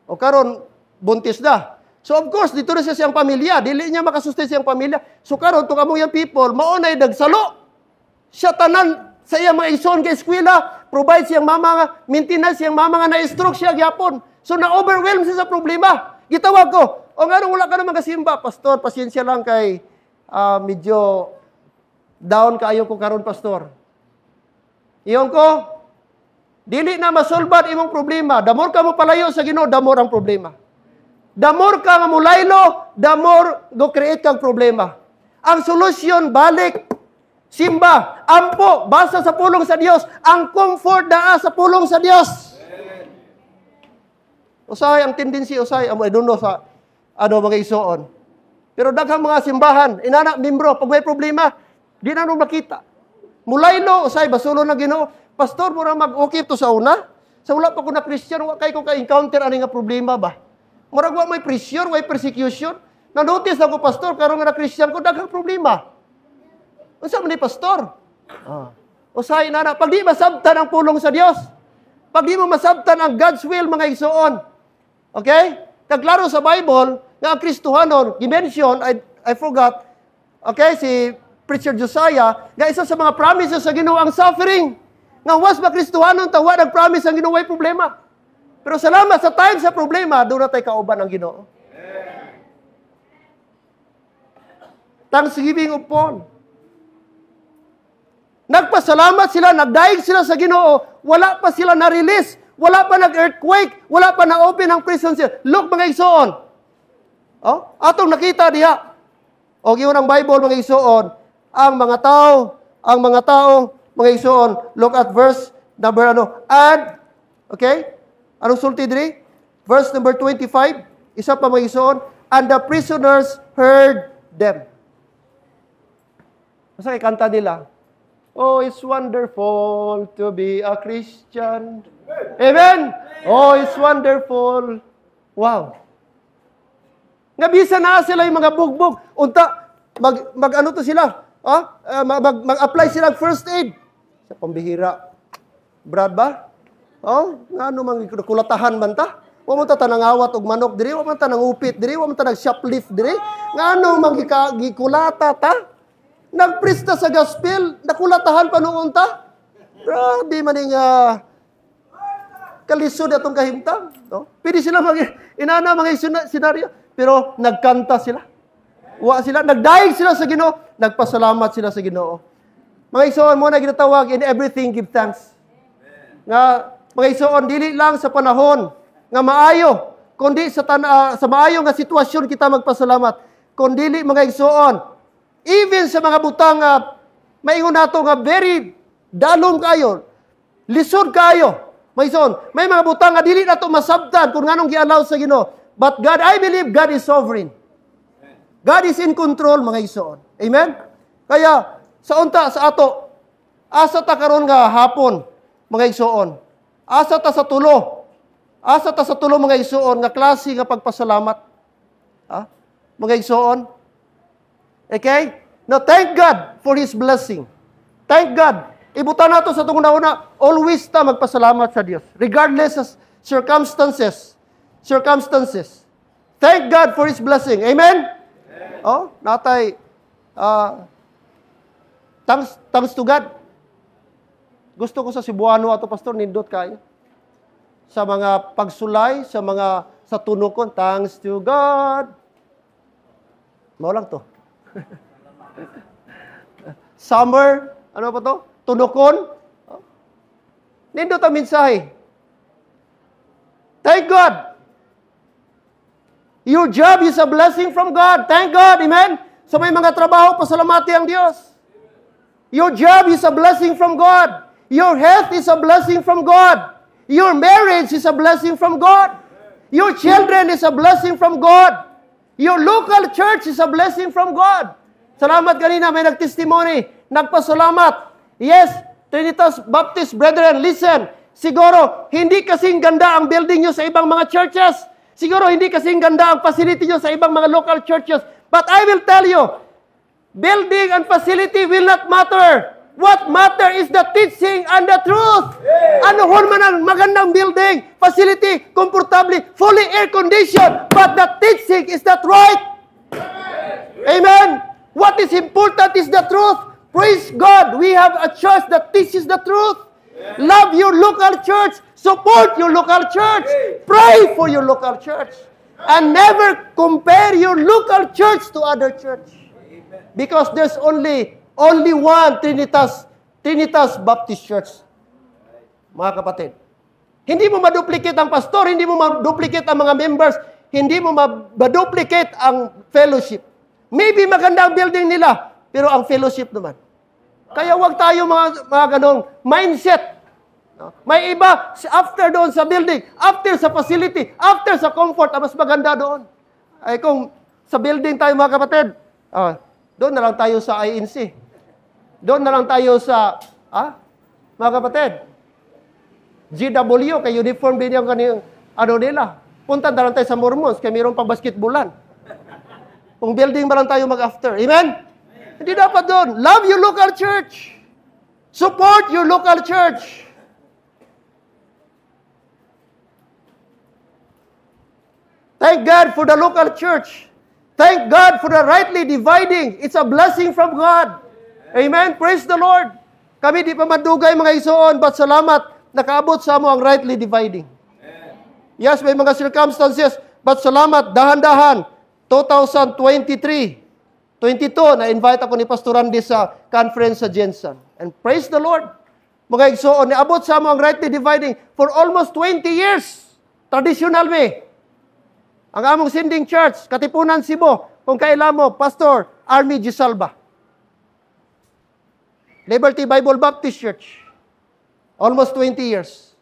O karon buntis na. So of course, dito na siya siyang pamilya. Dili niya makasustain siyang pamilya. So karon itong among yung people, maunay dagsalo. Siya tanan sa iyang mga igsoon kay eskwela, provide siyang mama nga, maintenance siyang mama nga na-stroke siya gyapon. So na-overwhelm siya sa problema. Gitawag ko, o nga wala ka naman kasimba, pastor, pasensya lang kay medyo down kaayo ko karon pastor. Iyon ko, dili na masolbad imong problema. The more ka mo palayo sa Ginoo, the more ang problema. The more ka nga mulaylo, the more go create kang problema. Ang solusyon, balik, simba, ampo, basa sa pulong sa Dios, ang comfort daa sa pulong sa Dios. Usay ang tendency usay amo I don't know sa mga isuon. Pero daghang mga simbahan, inana membro pag may problema, di na makita. Mulaylo usay basulo na Ginoo. Pastor, mura mag-okay to sa una. Sa wala pa ko na Christian, wa kay ko ka-encounter ani nga problema ba. Murag wa may pressure, way persecution. Na-notice ako pastor karon nga na Christian ko daghang problema. Unsa man ni pastor? Usay inana pag di masabtan ang pulong sa Dios. Pag di mo masabtan ang God's will mga isuon. Okay? Kaglaro sa Bible, nga ang Kristohanon, gimension, I forgot, okay, si Preacher Josiah, nga isa sa mga promises sa Ginoo ang suffering. Nga was ba Kristohanon, tawa nag-promise ang Ginoo ay problema. Pero salamat sa time sa problema, doon na tayo kauban ang Ginoo. Thanksgiving of Paul. Nagpasalamat sila, nagdaig sila sa Ginoo, wala pa sila na-release. Wala pa nag-earthquake, wala pa na-open ang prison cell. Look mga isuon. Oh, atong nakita diha. O giyon ang Bible mga isuon, ang mga tao, mga isuon, look at verse number and okay? Anong sulti diri? Verse number 25, isa pa mga isuon, and the prisoners heard them. Asa kay kanta nila? Oh, it's wonderful to be a Christian. Amen? Oh, it's wonderful. Wow. Nga bisa na sila yung mga bugbog. Unta, mag-ano to sila? Mag-apply sila first aid. Sa pambihira. Brad ba? Oh, nga ano mang kulatahan man ta? Wa man ta tanangawat og manok diri, wa man ta nangupit diri, wa man ta nag-shoplift diri. Ngano man gikulata ta? Nagprista sa gospel, nakulatahan pa noon ta. Grabe man ning kalisod atong kahimtang, no? Pwede sila inana mga senaryo, pero nagkanta sila. Wa sila, nagdaig sila sa Ginoo, nagpasalamat sila sa Ginoo. Mga igsoon mo na ginatawag, in everything give thanks. Nga mga igsoon, dili lang sa panahon nga maayo, kundi sa maayo nga sitwasyon kita magpasalamat. Kundi dili mga igsoon, even sa mga butang maingon nato nga very dalom kayo, lisod kayo. Mga igsoon, may mga butang nga dili nato masabtan kung nganong gi-allow sa Ginoo. But God, I believe God is sovereign. God is in control, mga igsoon. Amen? Kaya, sa unta, sa ato, asa ta karon nga hapon, mga igsoon. Asa ta sa tulo. Asa ta sa tulo, mga igsoon, nga klase nga pagpasalamat. Ha? Mga igsoon. Okay? Now, thank God for His blessing. Thank God. Ibutan nato sa itong una, always ta magpasalamat sa Dios. Regardless of circumstances. Thank God for His blessing. Amen? Oh, natay, thanks to God. Gusto ko sa Cebuano ato pastor, nindot kayo. Sa mga pagsulay, sa tunokon, thanks to God. Mao lang to. Summer, ano pa to? Tunokon. Oh. Nindot ang mensahe. Thank God. Your job is a blessing from God. Thank God. Amen? Sa may mga trabaho, pasalamati ang Diyos. Your job is a blessing from God. Your health is a blessing from God. Your marriage is a blessing from God. Your children is a blessing from God. Your local church is a blessing from God. Salamat kanina, may nagtestimony, nagpasalamat. Yes, Trinitas Baptist brethren, listen. Siguro, hindi kasing ganda ang building nyo sa ibang mga churches. Siguro hindi kasing ganda ang facility nyo sa ibang mga local churches. But I will tell you, building and facility will not matter. What matter is the teaching and the truth. Ano man ang magandang building, facility, comfortably, fully air-conditioned, but the teaching is not right. Amen. What is important is the truth. Praise God. We have a church that teaches the truth. Love your local church. Support your local church. Pray for your local church. And never compare your local church to other church. Because there's only one Trinitas Baptist Church. Mga kapatid. Hindi mo ma-duplicate ang pastor, hindi mo ma-duplicate ang mga members, hindi mo ma-duplicate ang fellowship. Maybe maganda ang building nila, pero ang fellowship naman. Kaya wag tayo mga ganong mindset. May iba, after doon sa building, after sa facility, after sa comfort, mas maganda doon. Ay kung sa building tayo mga kapatid, doon na lang tayo sa INC. Doon na lang tayo sa, mga kapatid, GW, kay uniform din yung kaniyang, nila. Punta na lang tayo sa Mormons, kaya mayroong pang-basketballan. Kung building ba lang tayo mag-after. Amen? Hindi dapat doon. Love your local church. Support your local church. Thank God for the local church. Thank God for the rightly dividing. It's a blessing from God. Amen? Praise the Lord. Kami di pa madugay mga igsoon, but salamat, nakaabot sa mo ang rightly dividing. Yes, may mga circumstances, but salamat, dahan-dahan, 2023, 22, na-invite ako ni Pastor Randy sa conference sa Jensen. And praise the Lord. Mga igsoon, naabot sa mo ang rightly dividing for almost 20 years. Traditional way. Ang among sending church, Katipunan, Cebu, kung kailan mo, Pastor Army Gisalba. Liberty Bible Baptist Church. Almost 20 years.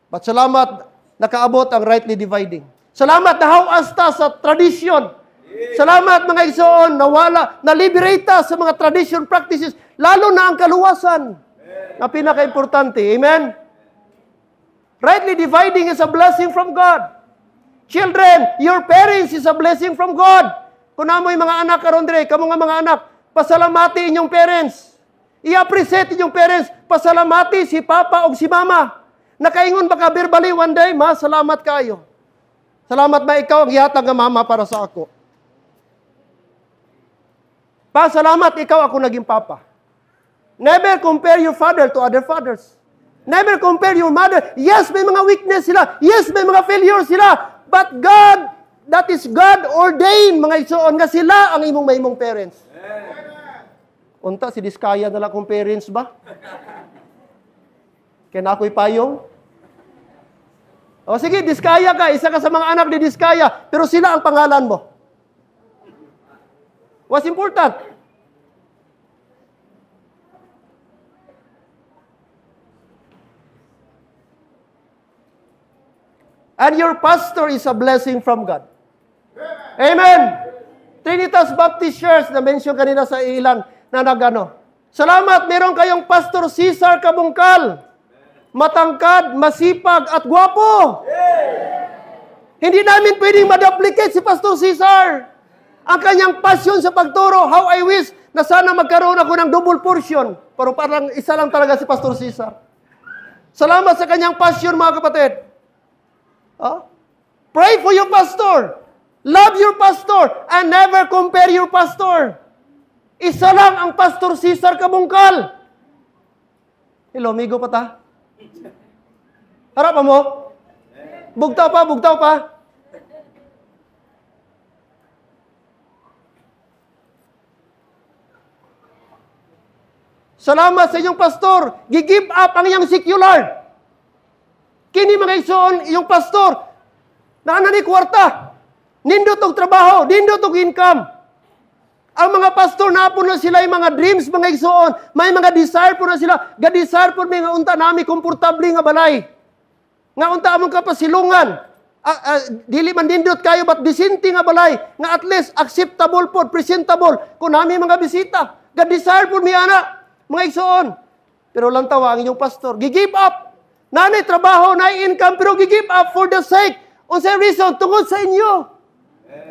But salamat, nakaabot ang rightly dividing. Salamat, nahawas ta sa tradisyon. Salamat mga igsoon, na-liberate ta sa mga tradition practices, lalo na ang kaluwasan. Na pinaka-importante. Amen? Rightly dividing is a blessing from God. Children, your parents is a blessing from God. Kung namoy mga anak karon dire, kamo nga mga anak, pasalamati inyong parents. I-appreciate inyong parents, pasalamati si papa o si mama. Nakaingon baka verbally one day, ma, salamat kayo. Salamat ba ikaw ang gihatag nga mama para sa ako? Pa, salamat ikaw ako naging papa. Never compare your father to other fathers. Never compare your mother. Yes, may mga weakness sila. Yes, may mga failures sila. But God, that is God ordained, mga igsoon, nga sila ang imong maimong parents. Unta, si Diskaya na lang kong parents ba? Kaya na ako'y payong. O sige, Diskaya ka. Isa ka sa mga anak ni Diskaya. Pero sila ang pangalan mo. What's important? And your pastor is a blessing from God. Amen. Trinitas Baptist Church, na-mention kanina sa ilan na nagano. Salamat, meron kayong Pastor Cesar Kabungkal. Matangkad, masipag, at gwapo. Hindi namin pwedeng ma-duplicate si Pastor Cesar. Ang kanyang passion sa pagturo, how I wish na sana magkaroon ako ng double portion. Pero parang isa lang talaga si Pastor Cesar. Salamat sa kanyang passion, mga kapatid. Pray for your pastor. Love your pastor. And never compare your pastor. Isa lang ang Pastor Cesar Kabungkal. Hello, amigo pa ta? Harap mo? Bugtaw pa, bugtaw pa. Salamat sa inyong pastor. Gi-give up ang iyang secular. Kini mga igsoon, yung pastor, na ni kwarta, nindot og trabaho, nindot og income. Ang mga pastor na po na sila yung mga dreams, mga igsoon, may mga desire po na sila, ga-desire po nga unta nami komportable nga balay. Nga unta among kapasilungan. Dili man nindot kayo, but disinti nga balay, nga at least acceptable po, presentable, kung nami mga bisita. Ga-desire po mi ana, mga igsoon. Pero lang tawa ang inyong pastor, gi-give up. Nanay trabaho, nanay income, pero gi-give up for the sake. Unsay reason? Tungod sa inyo.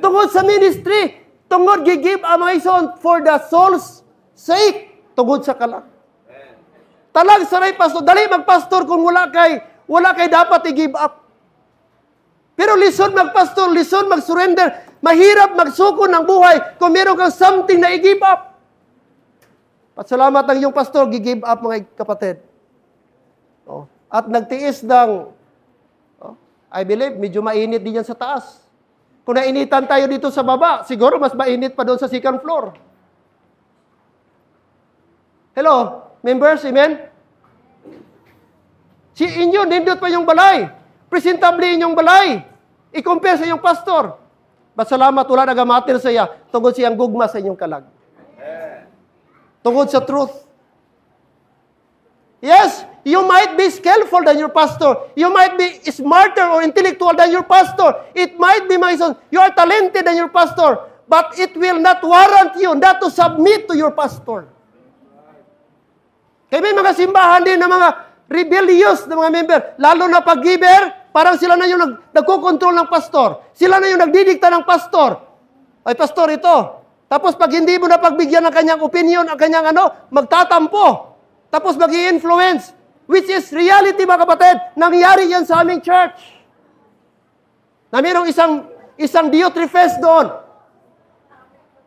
Tungod sa ministry. Tungod gi-give up mga ison for the soul's sake. Tungod sa kalang. Talag saray pastor. Dali magpastor kung wala kay dapat i-give up. Pero lison magpastor, lison mag-surrender. Mahirap magsuko ng buhay kung meron kang something na i-give up. Pasalamat ang iyong pastor, gi-give up mga kapatid. At nagtiis ng, I believe, medyo mainit din yan sa taas. Kung nainitan tayo dito sa baba, siguro mas mainit pa doon sa second floor. Hello, members, amen? Si inyo, nindot pa yung balay. Presentable inyong balay. I-compare sa inyong pastor. Salamat, wala nagamatir sa iya. Tungod siyang gugma sa inyong kalag. Tungod sa truth. Yes, you might be skillful than your pastor. You might be smarter or intellectual than your pastor. It might be, my son, you are talented than your pastor. But it will not warrant you not to submit to your pastor. Kaya may mga simbahan din na mga rebellious na mga member. Lalo na pag-giver, parang sila na yung nagkukontrol ng pastor. Sila na yung nagdidikta ng pastor. Ay, pastor, ito. Tapos pag hindi mo na pagbigyan ng kanyang opinion, ang kanyang magtatampo. Tapos mag-i-influence. Which is reality, mga kapatid. Nangyari yan sa aming church. Na mayroong isang Diotrephes doon.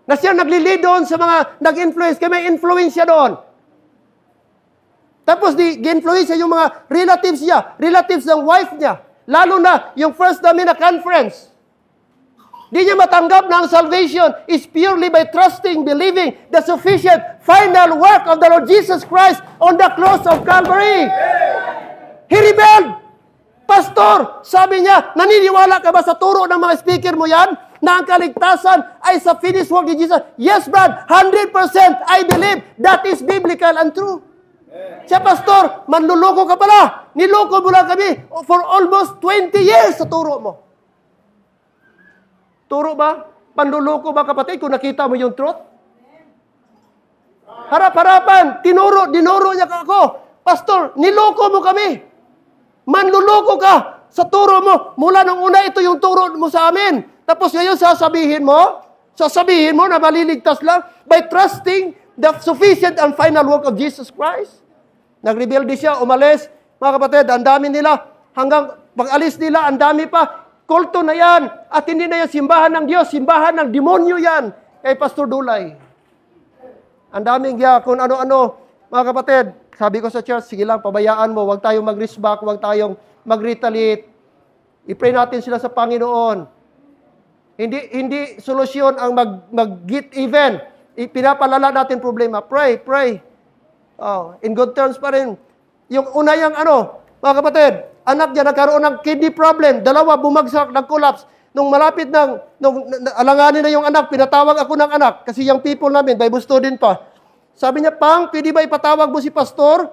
Na siya nagli-lead doon sa mga nag-influence. Kaya may influence siya doon. Tapos gi-influence yung mga relatives niya. Relatives ng wife niya. Lalo na yung First Damina Conference. Di niya matanggap na ang salvation is purely by trusting, believing the sufficient final work of the Lord Jesus Christ on the cross of Calvary. He rebelled. Pastor, sabi niya, naniniwala ka ba sa turo ng mga speaker mo yan? Na ang kaligtasan ay sa finished work ni Jesus? Yes, Brad, 100% I believe that is biblical and true. Siya, pastor, manluloko ka pala. Niloko mo lang kami for almost 20 years sa turo mo. Turo ba? Panluloko ba, kapatid, kung nakita mo yung truth? Harap-harapan, dinuro niya ako. Pastor, niloko mo kami. Manluloko ka sa turo mo. Mula nung una, ito yung turo mo sa amin. Tapos ngayon, sasabihin mo na maliligtas lang by trusting the sufficient and final work of Jesus Christ. Nag-rebelde siya, umalis. Mga kapatid, ang dami nila. Hanggang pag-alis nila, ang dami pa. kulto na yan. At hindi na yan simbahan ng Diyos, simbahan ng demonyo yan. Kay Pastor Dulay. Ang daming kung ano-ano. Mga kapatid, sabi ko sa church, sige lang, pabayaan mo. Huwag tayong mag-reach back, huwag tayong mag-retaliate. I-pray natin sila sa Panginoon. Hindi solusyon ang mag-get even. Pinapalala natin problema. Pray. In good terms pa rin. Yung una yung mga kapatid, anak niya nagkaroon ng kidney problem. Dalawa, bumagsak, nag-collapse. Nung malapit nung alanganin na yung anak, pinatawag ako ng anak. Kasi yung people namin, Bible student pa. Sabi niya, Pang, pwede ba ipatawag mo si pastor?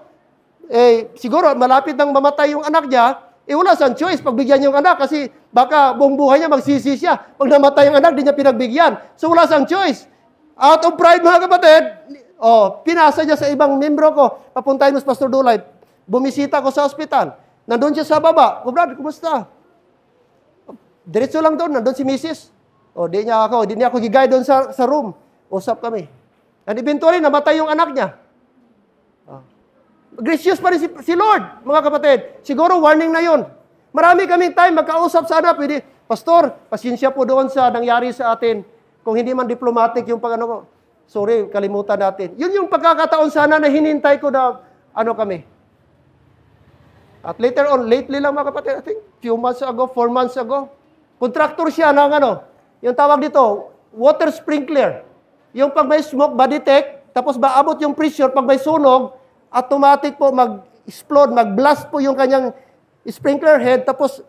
Siguro, malapit nang mamatay yung anak niya, wala siyang choice pagbigyan yung anak kasi baka buong buhay niya magsisi siya. Pag namatay yung anak, di niya pinagbigyan. So wala siyang choice. Out of pride, mga kapatid, pinasa niya sa ibang membro ko. Papuntahin mo si Pastor Dulay. Bumisita ko sa ospital. Nandun siya sa baba. Brad, kumusta? Diretso lang doon. Nandun si Mrs. Di niya ako gigay doon sa room. Usap kami. And eventually, namatay yung anak niya. Gracious pa rin si Lord, mga kapatid. Siguro warning na yon. Marami kaming time magkausap sana. Pwede, Pastor, pasensya po doon sa nangyari sa atin. Kung hindi man diplomatic yung ko. Sorry, kalimutan natin. Yun yung pagkakataon sana na hinintay ko na kami. At later on, lately lang mga kapatid, I think few months ago, 4 months ago, contractor siya ng yung tawag dito, water sprinkler. Yung pag may smoke, body detect, tapos maabot yung pressure, pag may sunog, automatic po mag-explode, mag-blast po yung kanyang sprinkler head, tapos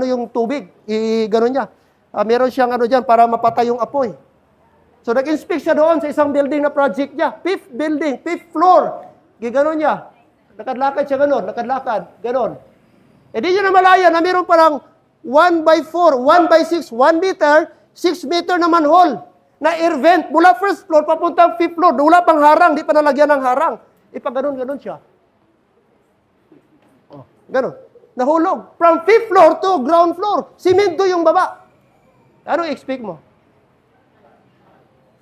yung tubig, gano'n niya. Meron siyang dyan para mapatay yung apoy. So nag-inspect siya doon sa isang building na project niya. 5th building, 5th floor. Gano'n niya. Nakadlakad siya gano'n. Di niya na malaya na meron parang 1x4, 1x6, 1 meter, 6 meter na manhole na air vent mula first floor papuntang 5th floor. Wala pang harang, di pa nalagyan ng harang. Ipag-ganon siya. Ganon. Nahulog. From 5th floor to ground floor. Simento yung baba. Ano i-expect mo?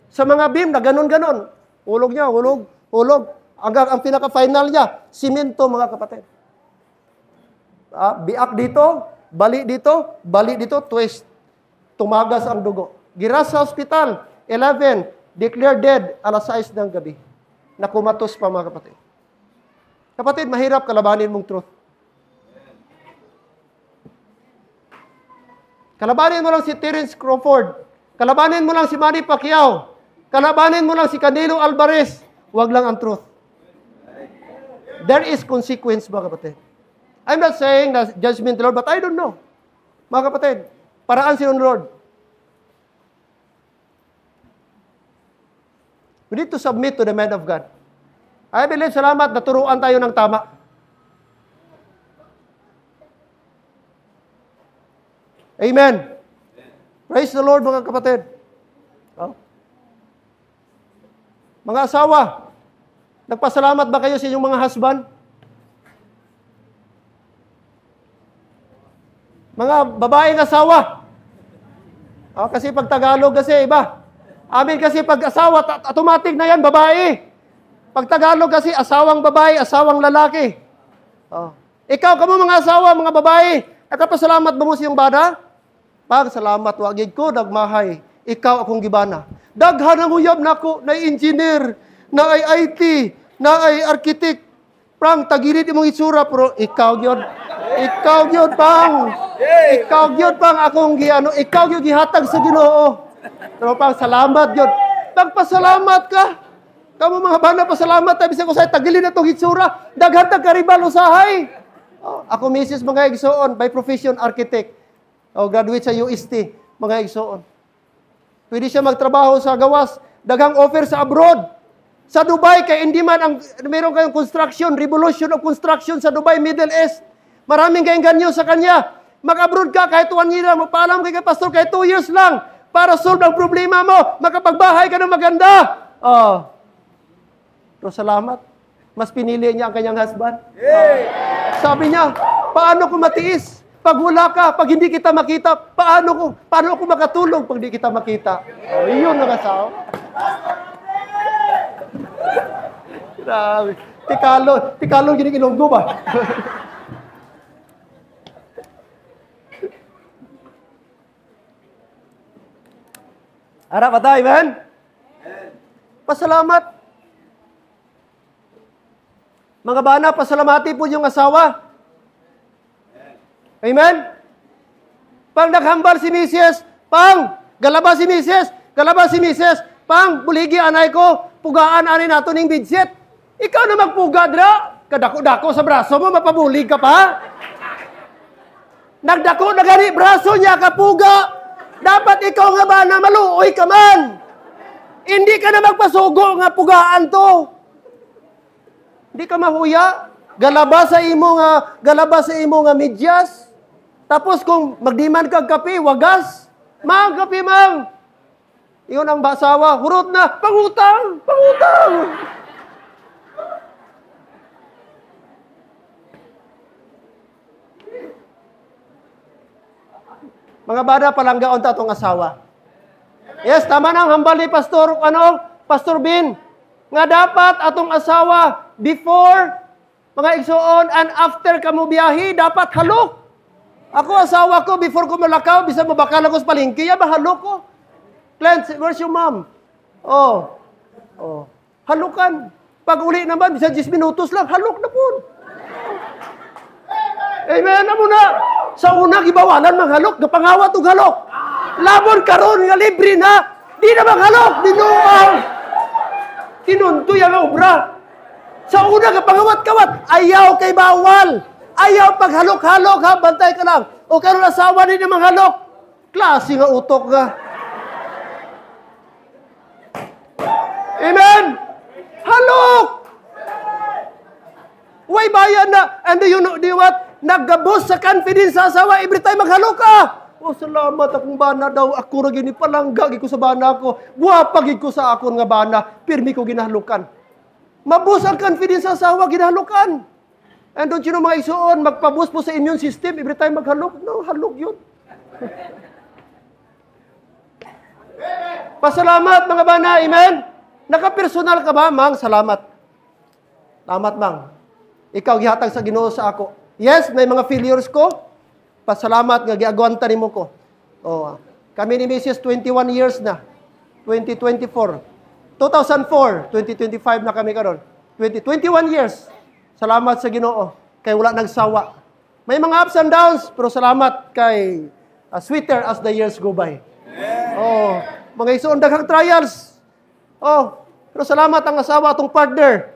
Sa mga beam na ganon-ganon. Hulog niya, hulog. Hanggang ang pinaka-final niya, simento mga kapatid. Biak dito, bali dito, twist. Tumagas ang dugo. Giras sa hospital, 11, declared dead, alas 6 ng gabi. Nakumatos pa mga kapatid. Kapatid, mahirap kalabanin mong truth. Kalabanin mo lang si Terence Crawford. Kalabanin mo lang si Manny Pacquiao. Kalabanin mo lang si Canelo Alvarez. Huwag lang ang truth. There is consequence, mga kapatid. I'm not saying that judgment the Lord, but I don't know. Mga kapatid, paraan si Lord. We need to submit to the man of God. I believe, salamat, naturuan tayo ng tama. Amen. Praise the Lord, mga kapatid. Mga asawa, nagpasalamat ba kayo sa inyong mga husband? Mga babaeng asawa. Kasi pag Tagalog kasi iba. Amin kasi pag asawa, automatic na yan, babae. Pag Tagalog kasi, asawang babae, asawang lalaki. Ikaw, kamo mga asawa, mga babae, nakapasalamat ba mo siyang bada? Pag salamat, wagig ko, nagmahay. Ikaw akong gibana. Daghan ang uyab na ako, na engineer, na ay IT, na ay architect. Prang, tagilid imong itsura, pero ikaw yun. Ikaw yun, pang. Ikaw yun, pang, akong ikaw yun, gihatag sa Ginoo. Pero pang, salamat yun. Pagpasalamat ka. Kamu mga bana, pasalamat tayo. Bisa ko sa'yo, tagilid na itong itsura. Daghan tag karibal usahay. Ako, Mrs. mga igsoon, by profession, architect. Graduate sa UST, mga igsoon. Pwede siya magtrabaho sa gawas. Daghang offer sa abroad. Sa Dubai, kaya hindi man meron kayong construction, revolution of construction sa Dubai, Middle East. Maraming kayong ganyo sa kanya. Mag-abroad ka kahit 1 year, magpaalam kay pastor kahit 2 years lang para solve ang problema mo. Makapagbahay ka ng maganda. Pero salamat. Mas pinili niya ang kanyang husband. Sabi niya, paano ko matiis? Pag wala ka, pag hindi kita makita, paano ako makatulong pag hindi kita makita? Iyon ang asawa. Grabe. Tikalo, gini Ilonggo ba? Harap ba tayo, amen? Pasalamat. Mga bana, pasalamati po yung asawa. Amen? Pag naghambal si Mrs., galaba si Mrs., buligi anay ko, pugaan anay nato ning bidset. Ikaw na magpuga, dra. Kadako-dako sa braso mo, mapabulig ka pa. Nagdako na gani, braso niya kapuga. Dapat ikaw nga ba na maluoy ka man. Hindi ka na magpasugo nga pugaan to. Hindi ka mahuya. Galaba sa imo nga medyas. Tapos kung magdiman kag kape, wagas. Mang, kape, mang. Iyon ang basawa. Hurot na, pangutang. Mga bada, palanggaon ta itong asawa. Yes, tama nang hambal ni Pastor Bin, nga dapat atong asawa, before, mga igsoon, and after kamo biyahe, dapat halok. Ako, asawa ko, before ko malakaw, bisa mabakal ako sa palengke, halok ko. Clint, where's your mom? Halukan. Pag uli naman, bisa 10 minutos lang, halok na po. Amen na muna. Sa una, gibawalan manghalok, gapangawat og halok. Labon karon nga libre na, di na manghalok, dinuang. Tinuntoy ang obra. Sa una, gapangawat-kawat, ayaw kay bawal. Ayaw paghalok-halok, ha, bantay ka lang. O karon asawa ni na manghalok. Klase nga utok nga. Amen? Halok! Way bayan na. And do you know what? Naggabos sa confidence sa asawa, every time maghalok ka. Salamat akong bana daw. Ako ra gini palanggag ko sa bana ko. Buwapag ko sa akon nga bana. Pirmi ko ginahalukan. Mabus ang confidence sa asawa, ginahalukan. And don't you know mga isuon, magpabus po sa immune system every time maghalok. No, halok yun. Pasalamat mga bana, amen? Nakapersonal ka ba, mang? Salamat. Salamat, mang. Ikaw gihatag sa Ginoo sa ako. Yes, may mga failures ko. Pasalamat nga giagwanta nimo ko. Kami ni Mrs. 21 years na. 2024. 2004, 2025 na kami karon. 21 years. Salamat sa Ginoo kay wala nagsawa. May mga ups and downs, pero salamat kay sweeter as the years go by. Mga isuon daghang trials. Pero salamat ang asawa atong partner.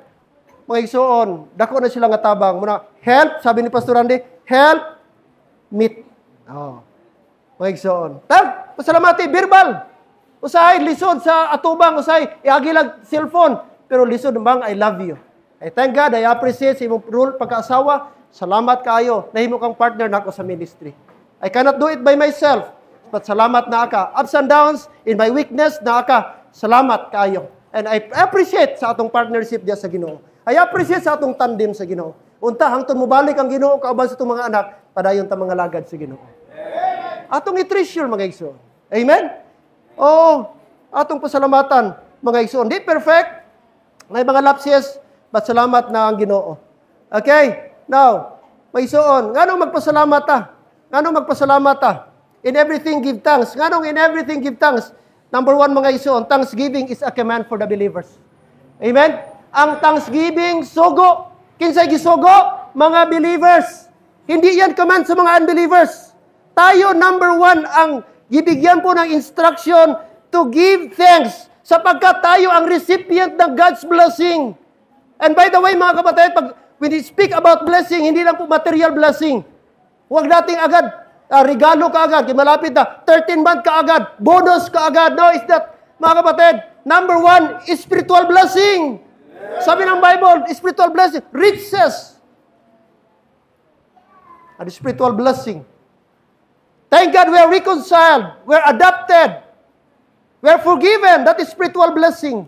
Mga igsoon, dako na sila nga tabang. Muna, help, sabi ni Pastor Randy, help, meet. Mga igsoon. Pasalamati, verbal. Usay, lisod sa atubang, usay, iagilag cellphone. Pero lisod bang, I love you. I thank God, I appreciate sa imong rule pagkaasawa. Salamat kayo. Nahimo kang partner na ako sa ministry. I cannot do it by myself. But salamat na aka. Ups and downs, in my weakness na aka. Salamat kayo. And I appreciate sa atong partnership diya sa Ginoo. I appreciate sa atong tandem sa Ginoo. Unta, hangtod mo balik ang Ginoo, kauban sa itong mga anak, padayon ta mga lagad sa Ginoo. Atong i-treasure, mga igsoon. Amen? Atong pasalamatan, mga igsoon. Di perfect. May mga lapses, but salamat na ang Ginoo. Okay? Now, mga igsoon, nganong magpasalamat ta? In everything, give thanks. Nganong in everything, give thanks? Number 1, mga igsoon, thanksgiving is a command for the believers. Amen? Ang thanksgiving, sugo. Kinsay gisugo? Mga believers. Hindi yan command sa mga unbelievers. Tayo, number 1, ang gibigyan po ng instruction to give thanks sapagkat tayo ang recipient ng God's blessing. And by the way, mga kapatid, when we speak about blessing, hindi lang po material blessing. Huwag nating agad, regalo ka agad, malapit na, 13-month ka agad, bonus ka agad. No, it's that, mga kapatid, number 1, spiritual blessing. Sabi ng Bible, spiritual blessing, riches. A spiritual blessing. Thank God we are reconciled. We are adopted. We are forgiven. That is spiritual blessing.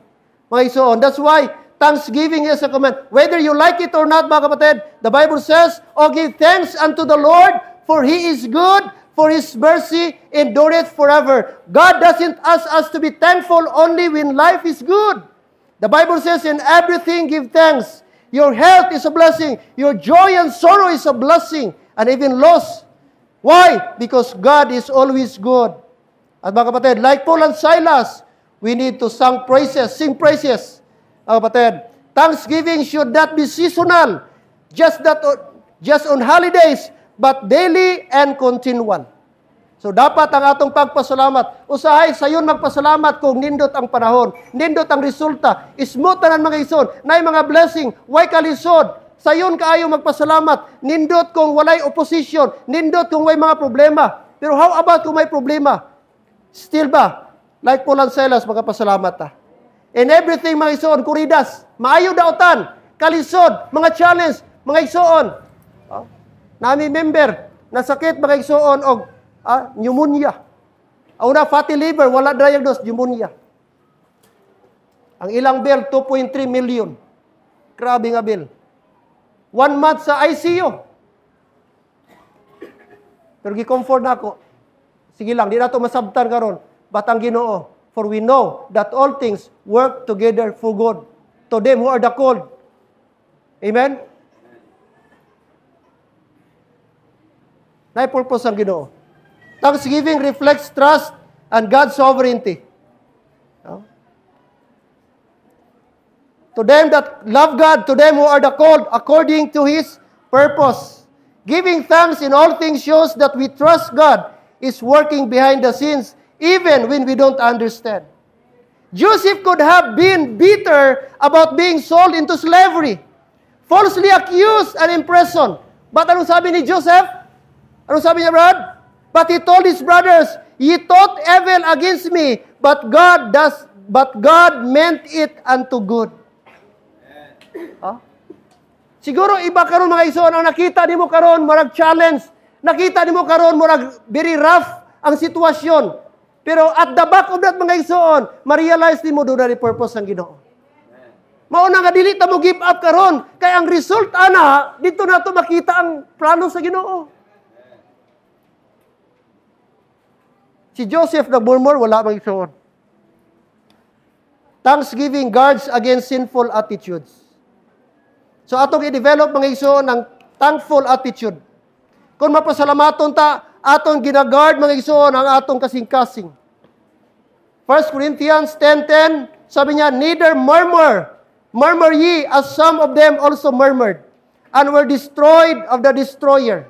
Mga isoon. That's why thanksgiving is a command. Whether you like it or not, mga kapatid, the Bible says, give thanks unto the Lord, for He is good, for His mercy endureth forever. God doesn't ask us to be thankful only when life is good. The Bible says, in everything give thanks. Your health is a blessing. Your joy and sorrow is a blessing. And even loss. Why? Because God is always good. At mga kapatid, like Paul and Silas, we need to sing praises. Mga kapatid, thanksgiving should not be seasonal, just on holidays, but daily and continual. So dapat ang atong pagpasalamat, usahay sayon magpasalamat kung nindot ang panahon, nindot ang resulta, smooth tanan mga ison, nay mga blessing, way kalisod, sayon kaayo magpasalamat, nindot kung walay opposition, nindot kung way mga problema. Pero how about kung may problema? Still ba? Like Paul and Silas, magpasalamat ta. In everything mga ison, kuridas, maayo daotan, kalisod, mga challenge, mga igsoon. Nami member, nasakit mga igsoon og pneumonia. Una fatty liver, wala diagnose, pneumonia. Ang ilang bill, 2.3 million. Grabe nga bill. 1 month sa ICU. Pero gi-comfort na ako. Sige lang, di na ito masabtan karon. Batang Ginoo, for we know that all things work together for good to them who are the called. Amen? Na-purpose ang Ginoo. Thanksgiving reflects trust and God's sovereignty. To them that love God, to them who are the called according to His purpose. Giving thanks in all things shows that we trust God is working behind the scenes even when we don't understand. Joseph could have been bitter about being sold into slavery, falsely accused and imprisoned. But anong sabi ni Joseph? Anong sabi niya, Brad? But he told his brothers, ye thought evil against me, but God meant it unto good. Siguro iba karon mga igsoon ang nakita nimo karon murag challenge, nakita nimo karon murag very rough ang sitwasyon. Pero at the back of that mga igsoon, ma-realize nimo do na the purpose ng Ginoo. Mao na nga dili ta mo give up karon kay ang result ana dito na to makita ang plano sa Ginoo. Si Joseph nagmurmur, wala mang igsoon. Thanksgiving guards against sinful attitudes. So atong i-develop mga igsoon ng thankful attitude. Kung mapasalamaton ta, atong ginaguard mga igsoon ang atong kasing-kasing. 1 Corinthians 10:10, sabi niya, neither murmur ye as some of them also murmured, and were destroyed of the destroyer.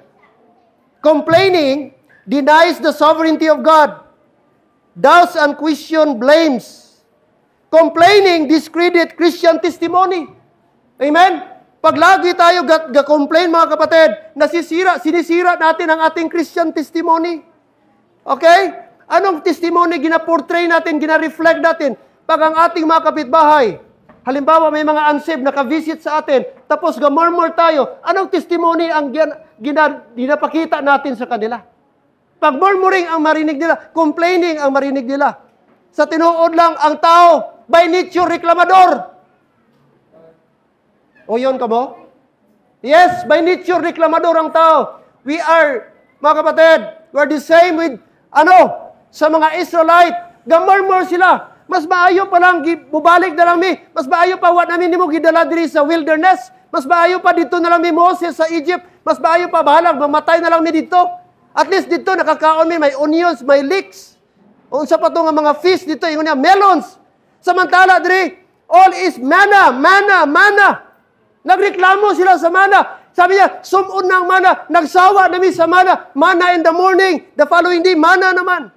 Complaining denies the sovereignty of God. Doubts and question blames. Complaining discredit Christian testimony. Amen? Pag lagi tayo ga-complain mga kapatid, sinisira natin ang ating Christian testimony. Okay? Anong testimony gina-portray natin, gina-reflect natin? Pag ang ating mga kapitbahay, halimbawa may mga unsaved naka-visit sa atin, tapos ga-murmur tayo, anong testimony ang ginapakita natin sa kanila? Pag murmuring ang marinig nila, complaining ang marinig nila. Sa tinuod lang, ang tao, by nature, reklamador. O yun ka mo? Yes, by nature, reklamador ang tao. We are, mga kapatid, we are the same with, sa mga Israelite. Gamurmur sila. Mas maayo pa lang, bubalik na lang mi. Mas maayo pa, wat namin mo gidala diri sa wilderness. Mas maayo pa dito na lang mi Moses sa Egypt. Mas maayo pa, bahalang, mamatay na lang mi dito. At least dito, nakakaon mi, may onions, may leeks. Unsa pa to nga mga fish dito, yung niya, melons. Samantala, diri, all is manna. Nagreklamo sila sa manna. Sabi niya, sumun ng manna. Nagsawa namin sa manna. Manna in the morning. The following day, manna naman.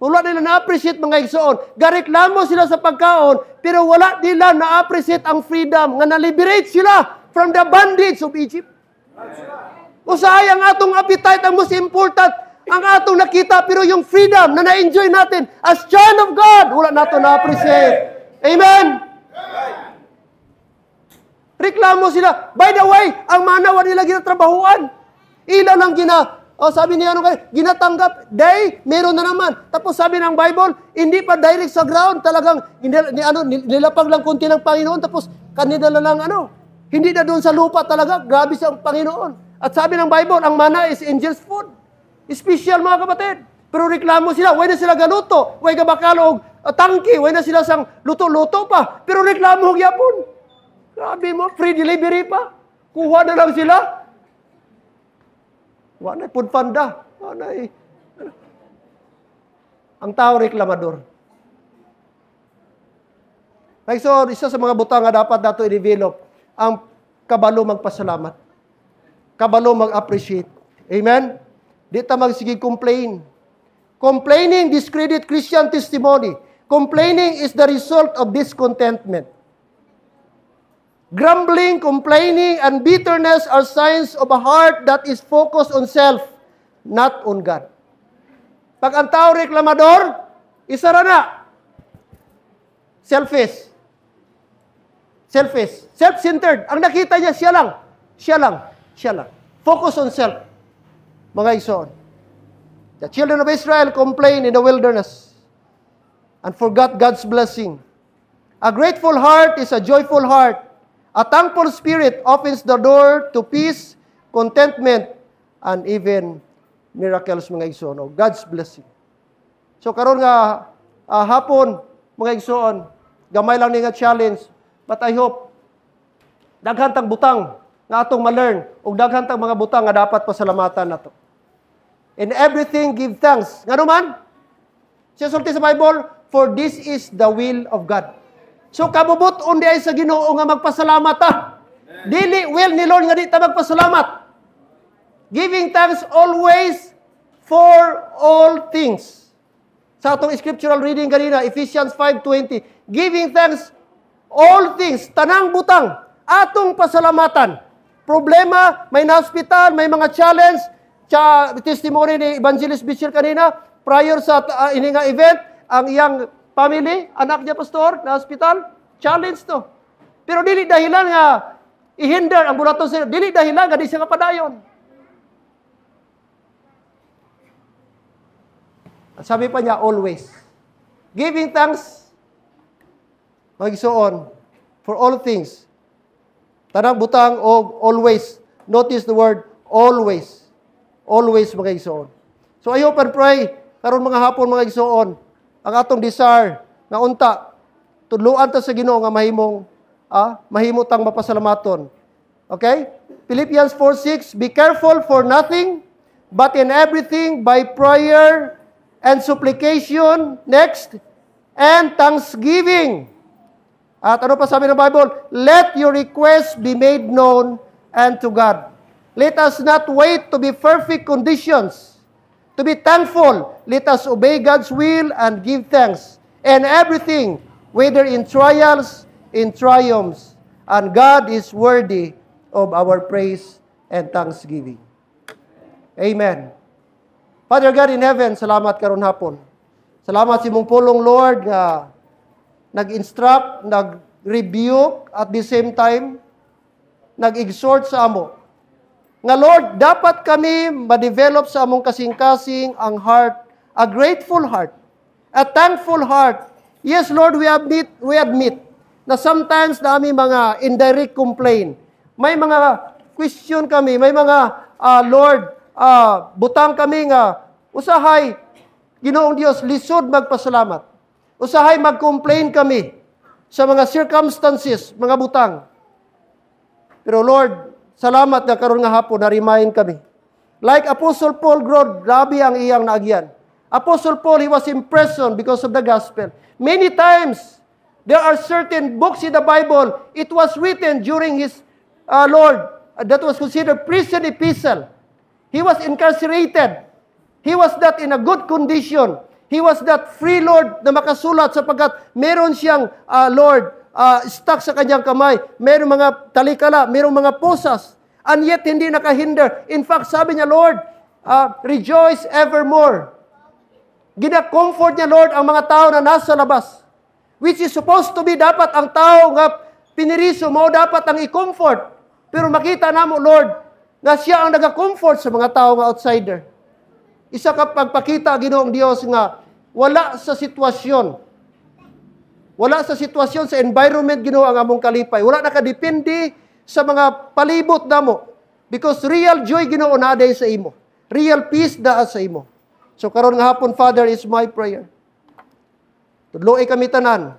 Wala nila na-appreciate mga igsoon. Gareklamo sila sa pagkaon, pero wala nila na-appreciate ang freedom nga na-liberate sila from the bondage of Egypt. Usahay ang atong appetite, ang most important, ang atong nakita, pero yung freedom na na-enjoy natin as child of God, wala nato na-appreciate. Amen? Reklamo sila. By the way, ang manawa nila ginatrabahuan. Ilan ang sabi niya, ginatanggap. Meron na naman. Tapos sabi ng Bible, hindi pa direct sa ground. Talagang, nilapag lang kunti ng Panginoon. Tapos, kanila na lang, hindi na doon sa lupa talaga. Grabe sa Panginoon. At sabi ng Bible, ang mana is angel's food. Special mga kapatid. Pero reklamo sila, way na sila galuto, way gabakalog, tangki, way na sila sang luto-luto pa. Pero reklamo gyapon. Grabe mo, free delivery pa. Kuha na lang sila. Wala food panda. ang tao reklamador. So, isa sa mga butang nga dapat nato i-develop, ang kabalo magpasalamat. Kabalo mag-appreciate. Amen? Di ta magsige complain. Complaining discredit Christian testimony. Complaining is the result of discontentment. Grumbling, complaining, and bitterness are signs of a heart that is focused on self, not on God. Pag ang tao reklamador, isa ra na. Selfish. Selfish. Self-centered. Ang nakita niya, siya lang. Siya lang. Siya lang. Focus on self. Mga igsoon. The children of Israel complained in the wilderness and forgot God's blessing. A grateful heart is a joyful heart. A thankful spirit opens the door to peace, contentment, and even miracles, mga igsoon, o God's blessing. So, karon nga, hapon, mga igsoon, gamay lang ni nga challenge, but I hope, daghantang butang nga atong ma-learn, o daghantang mga butang nga dapat pasalamatan nato. In everything, give thanks. Nga naman, siya sulti sa Bible, for this is the will of God. So, kabubuton di ay sa Ginoo nga magpasalamat ta. Dili will ni Lord nga di ta magpasalamat. Giving thanks always for all things. Sa atong scriptural reading kanina, Ephesians 5:20, giving thanks all things, tanang butang, atong pasalamatan. Problema, may na-hospital, may mga challenge, testimony ni Evangelist Bishir kanina, prior sa ininga event, ang iyang family, anak niya pastor, na hospital, challenge to. Pero dili dahilan nga i-hinder ang bulaton sa dili dahilan nga di siya kapadayon. At sabi pa niya, always. Giving thanks, magsuon, for all things. Tanang butang o always. Notice the word always. Always, mga igsoon. So I hope and pray, karon mga hapon, mga igsoon, ang atong desire nga unta tudluan ta sa Ginoo nga mahimutang mapasalamaton. Okay? Philippians 4:6, be careful for nothing, but in everything by prayer and supplication, next, and thanksgiving. At ano pa sabi ng Bible? Let your requests be made known unto God. Let us not wait to be perfect conditions. To be thankful, let us obey God's will and give thanks. And everything, whether in trials, in triumphs, and God is worthy of our praise and thanksgiving. Amen. Father God in heaven, salamat karon hapon. Salamat si mong pulong Lord nga nag-instruct, nag-rebuke, at the same time, nag-exhort sa amo. Nga Lord, dapat kami ma-develop sa among kasing-kasing ang heart, a grateful heart, a thankful heart. Yes, Lord, we admit na sometimes na aming mga indirect complaint. May mga question kami, may mga, Lord, butang kami nga, usahay, Ginoong Dios, lisod magpasalamat. Usahay mag-complain kami sa mga circumstances, mga butang. Pero Lord, salamat na karon nga hapon na-remind kami. Like Apostle Paul, grabe ang iyang naagyan. Apostle Paul, he was imprisoned because of the gospel. Many times, there are certain books in the Bible, it was written during his, that was considered prison epistle. He was incarcerated. He was not in a good condition. He was not free, Lord, na makasulat sapagkat meron siyang, stuck sa kanyang kamay. Meron mga talikala, meron mga posas. And yet, hindi nakahinder. In fact, sabi niya, Lord, rejoice evermore. Gina-comfort niya, Lord, ang mga tao na nasa labas. Which is supposed to be dapat ang tao nga piniriso mo, dapat ang i-comfort. Pero makita na mo, Lord, na siya ang nag-comfort sa mga tao nga outsider. Isa ka pagpakita, Ginoong Diyos, nga wala sa sitwasyon, sa environment, Ginoo, ang among kalipay. Wala nakadepende sa mga palibot namo. Because real joy, Ginoo, naaday sa imo. Real peace naa sa imo. So karon nga hapon, Father, is my prayer. Tudloy kami tanan.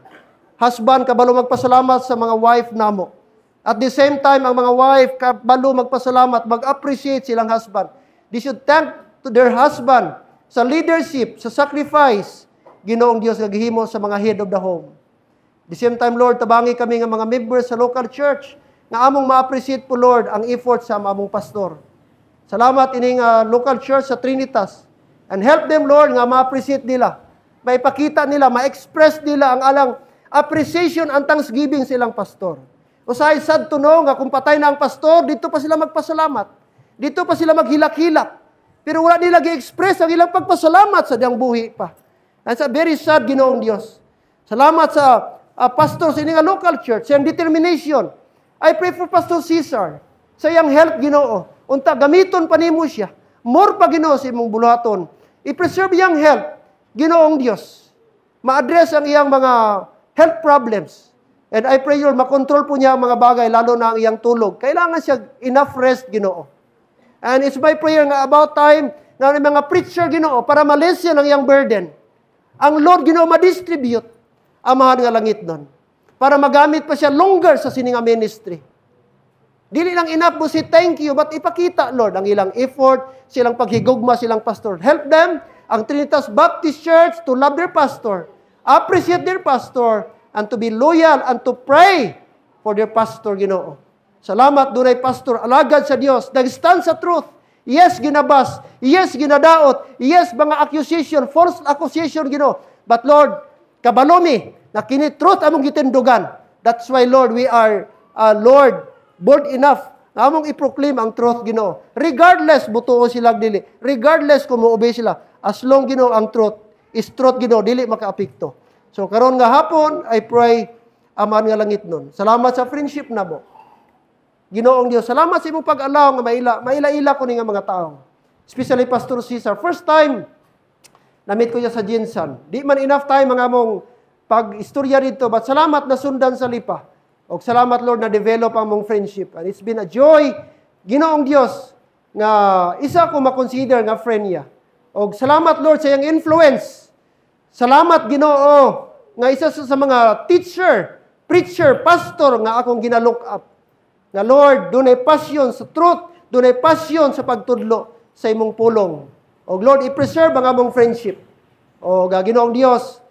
Husband, kabalo magpasalamat sa mga wife namo. At the same time, ang mga wife, kabalo magpasalamat, mag-appreciate silang husband. They should thank to their husband sa leadership, sa sacrifice, Ginoong Dios nga gihimo sa mga head of the home. The same time, Lord, tabangi kami nga mga members sa local church nga among ma-appreciate po, Lord, ang effort sa among pastor. Salamat ining local church sa Trinitas. And help them, Lord, nga ma-appreciate nila. Maipakita nila, ma-express nila ang alang appreciation and thanksgiving sa ilang pastor. Usahay sad to know nga kung patay na ang pastor, dito pa sila magpasalamat. Dito pa sila maghilak-hilak. Pero wala nila gi-express ang ilang pagpasalamat sa diyang buhi pa. That's a very sad, Ginoong Dios. Salamat sa pastor sa ining local church, sa iyang determination. I pray for Pastor Cesar, sa iyang health, Ginoo. Unta, gamiton pa nimo siya. More pa, Ginoo, sa imong buluhaton. I-preserve iyang health, Ginoong Dios. Ma-address ang iyang mga health problems. And I pray, Lord, makontrol po niya ang mga bagay, lalo na ang iyang tulog. Kailangan siya enough rest, Ginoo. And it's my prayer nga about time na mga preacher, Ginoo, para ma-lessen ang iyang burden. Ang Lord, Ginoo, ma-distribute ang mahal nga langit doon. Para magamit pa siya longer sa sininga ministry. Dili lang enough mo say thank you, but ipakita, Lord, ang ilang effort, silang paghigugma, silang pastor. Help them, ang Trinitas Baptist Church, to love their pastor, appreciate their pastor, and to be loyal, and to pray for their pastor, Ginoo. Salamat, dunay pastor, alagad sa Dios, nag-stand sa truth. Yes, ginabas. Yes, ginadaot. Yes, mga accusation, false accusation, Ginoo. But Lord, kabalomi, na kini-truth among gitindugan. That's why, Lord, we are, Lord, bold enough na among i-proclaim ang truth, Ginoo. Regardless, butuo sila dili. Regardless kung mo-obey sila. As long, Ginoo, ang truth is truth, Ginoo, dili makaapekto. So, karon nga hapon, I pray, aman nga langit nun. Salamat sa friendship na mo. Ginoong Dios, salamat sa imong pag-allow nga maila-ila ko ni nga mga tao. Especially Pastor Cesar. First time, na-meet ko siya sa Jinsan. Di man enough time mga mong pag-istorya dito, but salamat na sundan sa lipa. O salamat, Lord, na develop ang mong friendship. And it's been a joy, Ginoong Dios, nga isa ko makonsider nga friend niya. O salamat, Lord, sa iyang influence. Salamat, Ginoo, nga isa sa mga teacher, preacher, pastor nga akong ginalook up. Nga, Lord, dunay passion sa truth, dunay passion sa pagtudlo sa imong pulong. O Lord, i-preserve ang among friendship. O Ginoong Dios,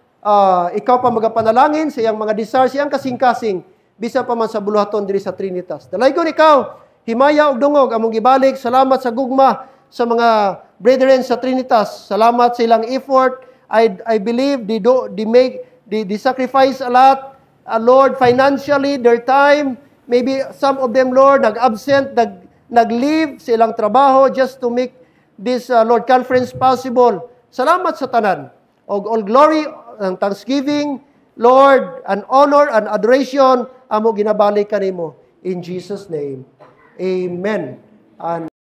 ikaw pa magapanalangin sa iyang mga desire, siyang kasing-kasing, bisa pa man sa buluhaton diri sa Trinitas. Dalaygon ikaw, himaya og dungog among gibalik. Salamat sa gugma sa mga brethren sa Trinitas. Salamat sa ilang effort. I believe they sacrifice a lot. Lord, financially, their time. Maybe some of them, Lord, nag-absent, nag-leave sa ilang trabaho just to make this, Lord, conference possible. Salamat sa tanan. Og all glory and thanksgiving, Lord, and honor and adoration, amo ginabalik kanimo. In Jesus' name, amen. And